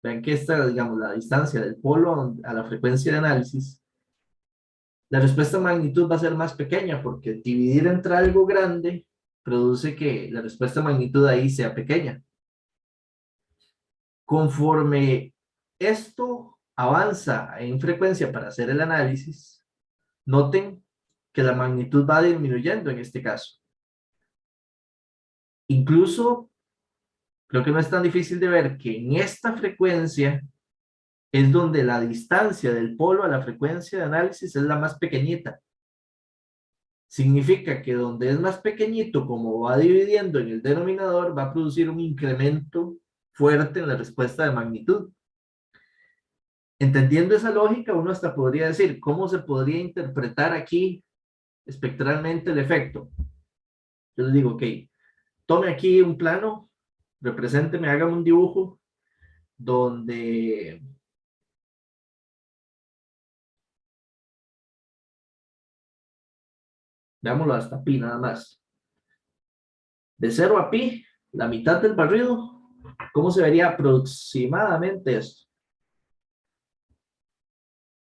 [SPEAKER 2] vean que esta, digamos, la distancia del polo a la frecuencia de análisis, la respuesta en magnitud va a ser más pequeña, porque dividir entre algo grande produce que la respuesta en magnitud ahí sea pequeña. Conforme esto avanza en frecuencia para hacer el análisis, noten que la magnitud va disminuyendo en este caso. Incluso, creo que no es tan difícil de ver que en esta frecuencia es donde la distancia del polo a la frecuencia de análisis es la más pequeñita. Significa que donde es más pequeñito, como va dividiendo en el denominador, va a producir un incremento fuerte en la respuesta de magnitud. Entendiendo esa lógica, uno hasta podría decir, ¿cómo se podría interpretar aquí espectralmente el efecto? Yo les digo, ok, tome aquí un plano, represénteme, hágame un dibujo donde, veámoslo hasta pi nada más, de 0 a pi, la mitad del barrido, ¿cómo se vería aproximadamente esto?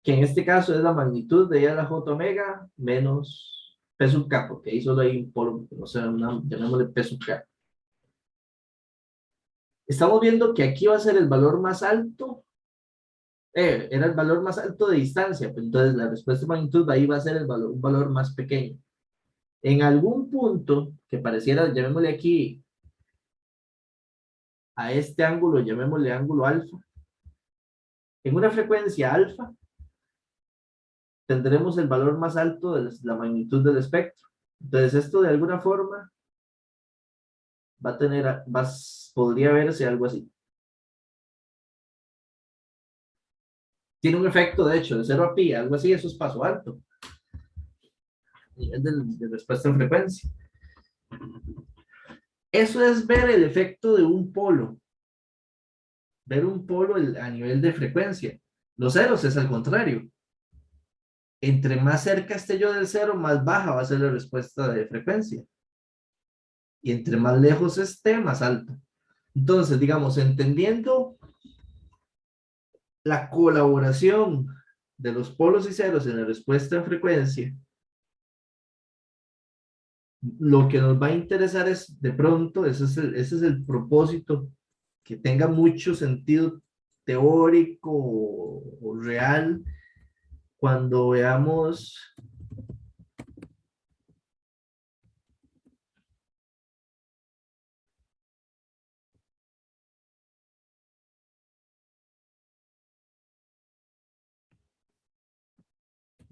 [SPEAKER 2] Que en este caso es la magnitud de I a la J omega menos P sub K, porque ahí solo hay un polo, o sea, llamémosle P sub K. Estamos viendo que aquí va a ser el valor más alto, era el valor más alto de distancia, pues entonces la respuesta de magnitud ahí va a ser un valor más pequeño. En algún punto que pareciera, llamémosle aquí a este ángulo, llamémosle ángulo alfa, en una frecuencia alfa tendremos el valor más alto de la magnitud del espectro. Entonces esto de alguna forma va a tener, podría verse algo así. Tiene un efecto, de hecho, de 0 a pi, algo así, eso es paso alto. Nivel de respuesta en frecuencia. Eso es ver el efecto de un polo. Ver un polo a nivel de frecuencia. Los ceros es al contrario. Entre más cerca esté yo del cero, más baja va a ser la respuesta de frecuencia. Y entre más lejos esté, más alta. Entonces, digamos, entendiendo la colaboración de los polos y ceros en la respuesta en frecuencia, lo que nos va a interesar es, de pronto, ese es el propósito, que tenga mucho sentido teórico o real cuando veamos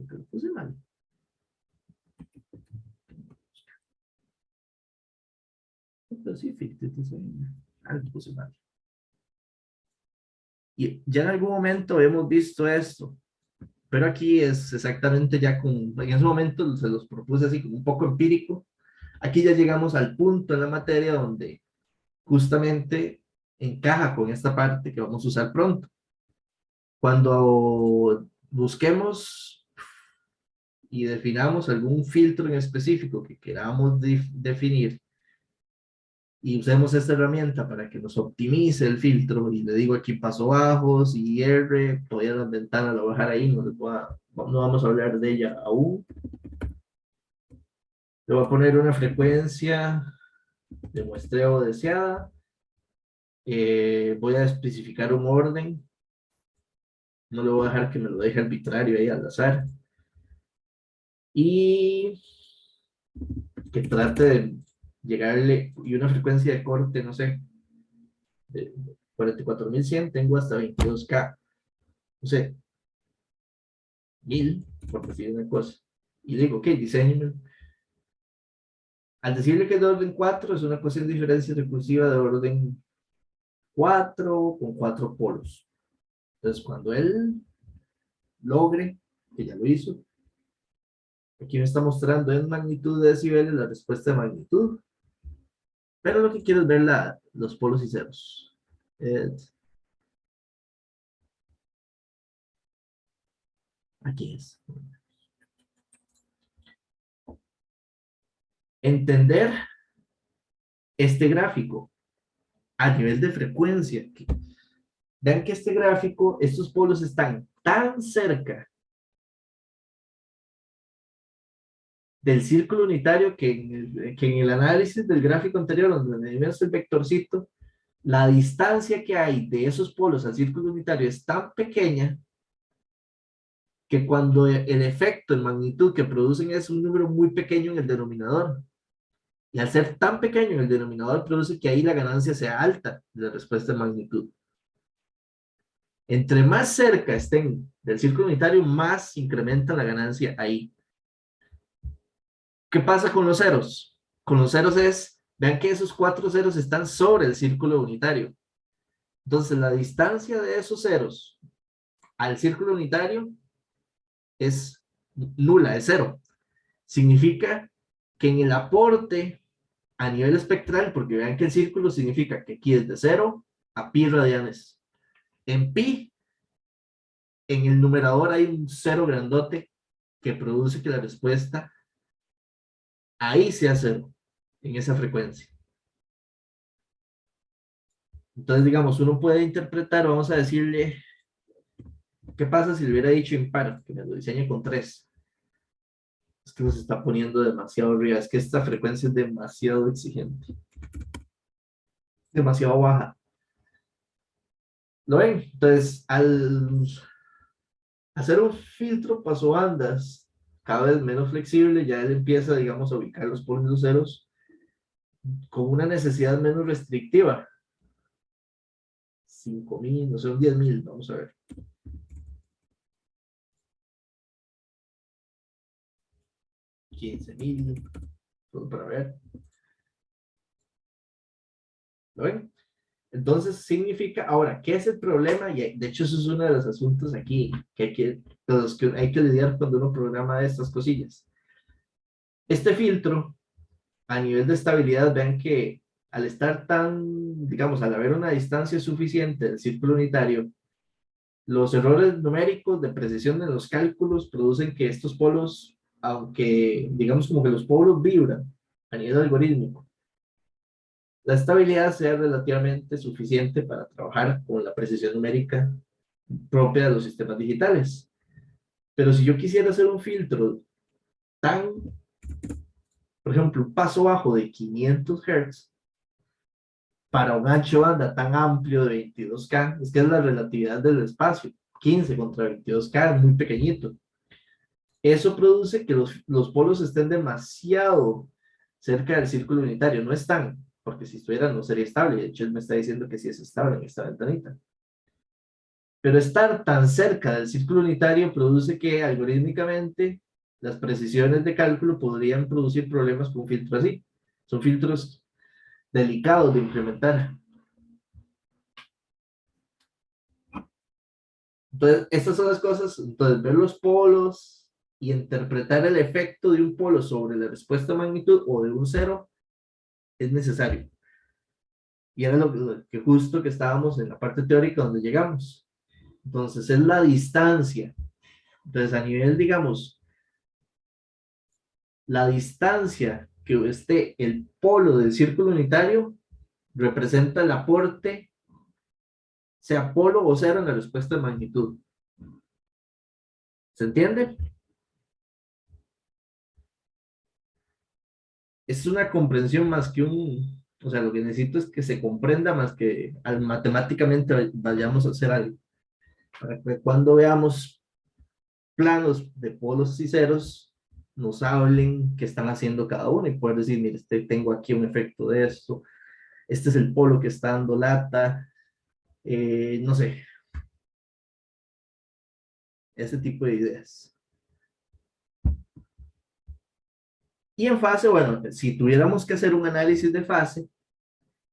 [SPEAKER 2] que lo puse mal. Pero sí, fíjate, lo puse mal. Y ya en algún momento hemos visto esto, pero aquí es exactamente ya con, en ese momento se los propuse así como un poco empírico. Aquí ya llegamos al punto en la materia donde justamente encaja con esta parte que vamos a usar pronto. Cuando busquemos y definamos algún filtro en específico que queramos definir, y usemos esta herramienta para que nos optimice el filtro, y le digo aquí paso bajos y R, todavía la ventana la voy a dejar ahí, no vamos a hablar de ella aún. Le voy a poner una frecuencia de muestreo deseada. Voy a especificar un orden. No le voy a dejar que me lo deje arbitrario ahí al azar. Y que trate de llegarle, y una frecuencia de corte, no sé, de 44.100, tengo hasta 22K. No sé, 1000, por decir una cosa. Y digo, ok, diseño. Al decirle que es de orden 4, es una ecuación de diferencia recursiva de orden 4 con 4 polos. Entonces, cuando él logre, que ya lo hizo, aquí me está mostrando en magnitud de decibeles la respuesta de magnitud, pero lo que quiero es ver los polos y ceros. Aquí es. Entender este gráfico a nivel de frecuencia. Vean que este gráfico, estos polos están tan cerca del círculo unitario que en el análisis del gráfico anterior, donde medimos el vectorcito, la distancia que hay de esos polos al círculo unitario es tan pequeña que cuando el efecto en magnitud que producen es un número muy pequeño en el denominador. Y al ser tan pequeño en el denominador, produce que ahí la ganancia sea alta de la respuesta de magnitud. Entre más cerca estén del círculo unitario, más incrementa la ganancia ahí. ¿Qué pasa con los ceros? Con los ceros vean que esos 4 ceros están sobre el círculo unitario. Entonces, la distancia de esos ceros al círculo unitario es nula, es cero. Significa que en el aporte a nivel espectral, porque vean que el círculo significa que aquí es de 0 a pi radianes. En pi, en el numerador hay un cero grandote que produce que la respuesta ahí sea cero, en esa frecuencia. Entonces, digamos, uno puede interpretar, vamos a decirle, ¿qué pasa si le hubiera dicho impar? Que me lo diseñe con 3. Es que nos está poniendo demasiado arriba, es que esta frecuencia es demasiado exigente, demasiado baja. ¿Lo ven? Entonces, al hacer un filtro pasobandas cada vez menos flexible, ya él empieza, digamos, a ubicar los polos y los ceros con una necesidad menos restrictiva. 5.000, no sé, un 10.000, vamos a ver. 15.000, solo para ver. ¿Lo ven? Entonces significa, ahora, ¿qué es el problema? Y de hecho eso es uno de los asuntos aquí los que hay que lidiar cuando uno programa estas cosillas. Este filtro, a nivel de estabilidad, vean que al estar tan, digamos, al haber una distancia suficiente del círculo unitario, los errores numéricos de precisión en los cálculos producen que estos polos, aunque digamos como que los polos vibran a nivel algorítmico, la estabilidad sea relativamente suficiente para trabajar con la precisión numérica propia de los sistemas digitales. Pero si yo quisiera hacer un filtro tan, por ejemplo, un paso bajo de 500 Hz para un ancho de banda tan amplio de 22K, es que es la relatividad del espacio, 15 contra 22K, es muy pequeñito. Eso produce que los polos estén demasiado cerca del círculo unitario, no están, porque si estuviera no sería estable, de hecho él me está diciendo que sí es estable en esta ventanita. Pero estar tan cerca del círculo unitario produce que algorítmicamente las precisiones de cálculo podrían producir problemas con un filtro así. Son filtros delicados de implementar. Entonces, estas son las cosas. Entonces, ver los polos y interpretar el efecto de un polo sobre la respuesta de magnitud o de un cero es necesario. Y era lo que justo que estábamos en la parte teórica donde llegamos. Entonces, es la distancia. Entonces, a nivel, digamos, la distancia que esté el polo del círculo unitario representa el aporte, sea polo o cero en la respuesta de magnitud. ¿Se entiende? Es una comprensión más que un, o sea, lo que necesito es que se comprenda más que matemáticamente vayamos a hacer algo. Para que cuando veamos planos de polos y ceros, nos hablen qué están haciendo cada uno y poder decir, mire, tengo aquí un efecto de esto, este es el polo que está dando lata, no sé, ese tipo de ideas. Y en fase, bueno, si tuviéramos que hacer un análisis de fase,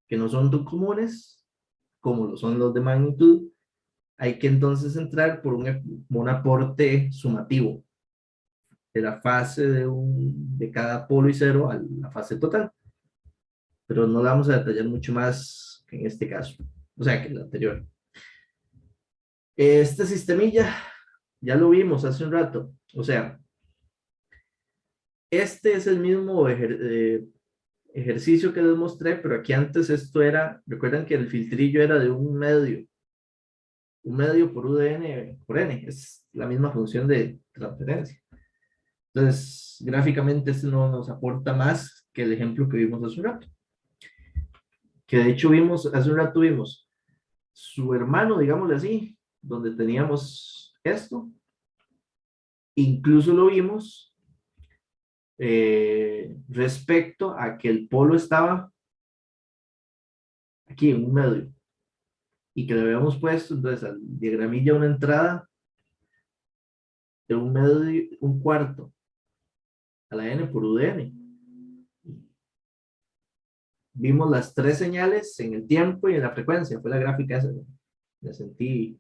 [SPEAKER 2] que no son tan comunes, como lo son los de magnitud, hay que entonces entrar por un aporte sumativo de la fase de cada polo y cero a la fase total. Pero no la vamos a detallar mucho más que en este caso, o sea, que en el anterior. Este sistemilla ya lo vimos hace un rato, o sea, este es el mismo ejercicio que les mostré, pero aquí antes esto era, recuerdan que el filtrillo era de un medio por UDN por N, es la misma función de transferencia. Entonces, gráficamente esto no nos aporta más que el ejemplo que vimos hace un rato. Que de hecho vimos, hace un rato vimos su hermano, digámosle así, donde teníamos esto. Incluso lo vimos respecto a que el polo estaba aquí en un medio y que le habíamos puesto entonces al diagramilla una entrada de un medio, un cuarto a la n por UDN. Vimos las tres señales en el tiempo y en la frecuencia, fue la gráfica esa, me sentí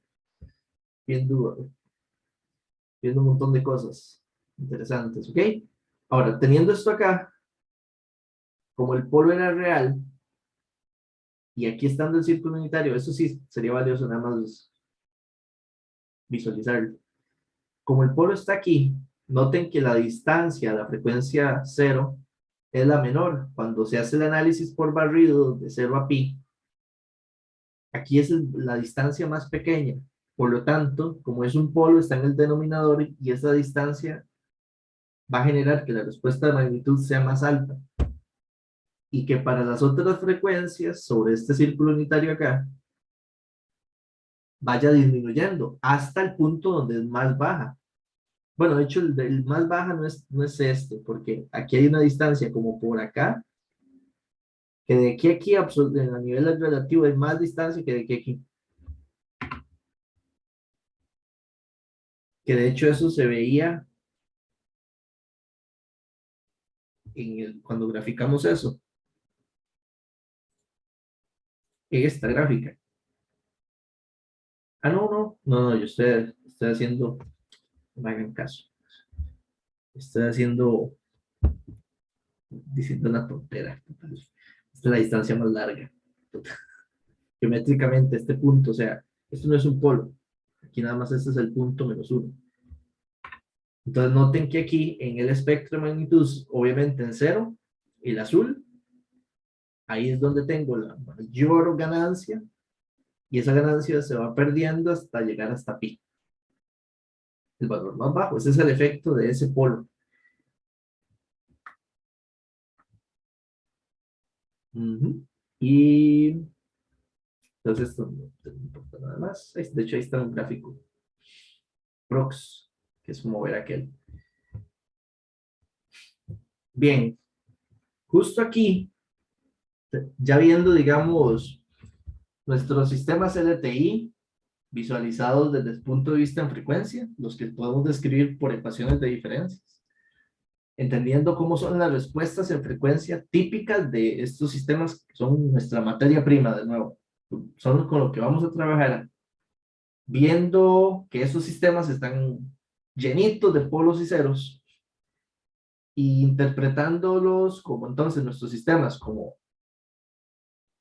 [SPEAKER 2] viendo, viendo un montón de cosas interesantes, ¿ok? Ahora, teniendo esto acá, como el polo era real, y aquí estando el círculo unitario, eso sí sería valioso nada más visualizarlo. Como el polo está aquí, noten que la distancia a la frecuencia cero es la menor. Cuando se hace el análisis por barrido de 0 a pi, aquí es la distancia más pequeña. Por lo tanto, como es un polo, está en el denominador y esa distancia va a generar que la respuesta de magnitud sea más alta. Y que para las otras frecuencias sobre este círculo unitario acá, vaya disminuyendo hasta el punto donde es más baja. Bueno, de hecho, el más baja no es este, porque aquí hay una distancia como por acá, que de aquí a aquí a nivel relativo hay más distancia que de aquí a aquí. Que de hecho eso se veía cuando graficamos eso, en esta gráfica. Ah, no, yo estoy haciendo, no me hagan caso, estoy haciendo, diciendo una tontera. Esta es la distancia más larga. Geométricamente, este punto, o sea, esto no es un polo, aquí nada más este es el punto menos uno. Entonces noten que aquí en el espectro de magnitud, obviamente en cero, el azul, ahí es donde tengo la mayor ganancia y esa ganancia se va perdiendo hasta llegar hasta pi, el valor más bajo. Ese es el efecto de ese polo. Y entonces esto no importa nada más. De hecho, ahí está un gráfico prox, que es como ver aquel. Bien, justo aquí, ya viendo, digamos, nuestros sistemas LTI visualizados desde el punto de vista en frecuencia, los que podemos describir por ecuaciones de diferencias, entendiendo cómo son las respuestas en frecuencia típicas de estos sistemas que son nuestra materia prima, de nuevo, son con lo que vamos a trabajar, viendo que esos sistemas están llenitos de polos y ceros, e interpretándolos como entonces nuestros sistemas como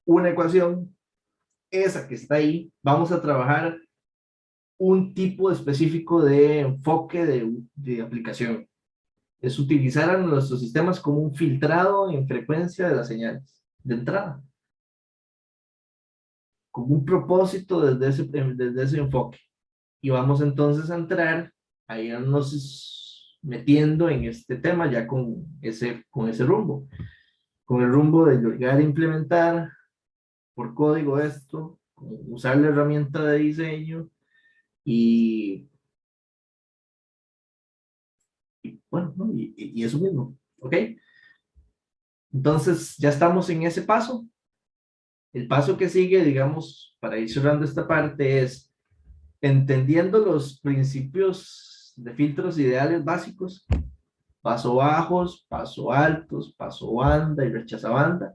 [SPEAKER 2] una ecuación, esa que está ahí, vamos a trabajar un tipo específico de enfoque de aplicación. Es utilizar a nuestros sistemas como un filtrado en frecuencia de las señales de entrada. con un propósito desde ese enfoque. Y vamos entonces a entrar a irnos metiendo en este tema ya con ese rumbo, con el rumbo de llegar a implementar por código esto, usar la herramienta de diseño y, y bueno, ¿no? Y eso mismo, ¿ok? Entonces ya estamos en ese paso. El paso que sigue, digamos, para ir cerrando esta parte es entendiendo los principios de filtros ideales básicos, paso bajos, paso altos, paso banda y rechaza banda,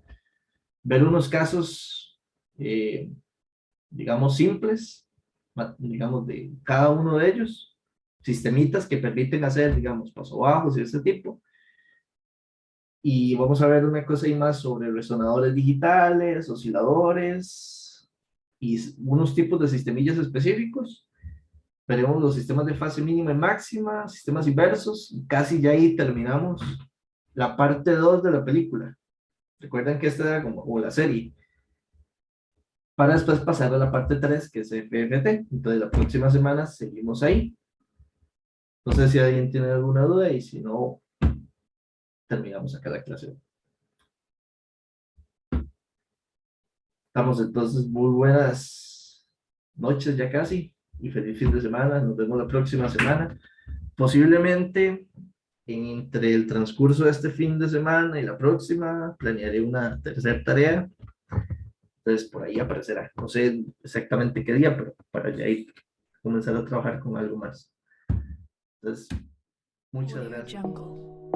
[SPEAKER 2] ver unos casos, digamos, simples, digamos, de cada uno de ellos, sistemitas que permiten hacer, digamos, paso bajos y ese tipo. Y vamos a ver una cosa y más sobre resonadores digitales, osciladores y unos tipos de sistemillas específicos. Veremos los sistemas de fase mínima y máxima, sistemas inversos, y casi ya ahí terminamos la parte 2 de la película. Recuerden que esta era como la serie, para después pasar a la parte 3 que es FFT. Entonces la próxima semana seguimos ahí. No sé si alguien tiene alguna duda y si no, terminamos acá la clase. Estamos entonces, muy buenas noches ya casi y feliz fin de semana. Nos vemos la próxima semana. Posiblemente entre el transcurso de este fin de semana y la próxima planearé una tercera tarea. Entonces por ahí aparecerá. No sé exactamente qué día, pero para ya ir comenzar a trabajar con algo más. Entonces, muchas
[SPEAKER 1] Audio
[SPEAKER 2] gracias.
[SPEAKER 1] Jungle.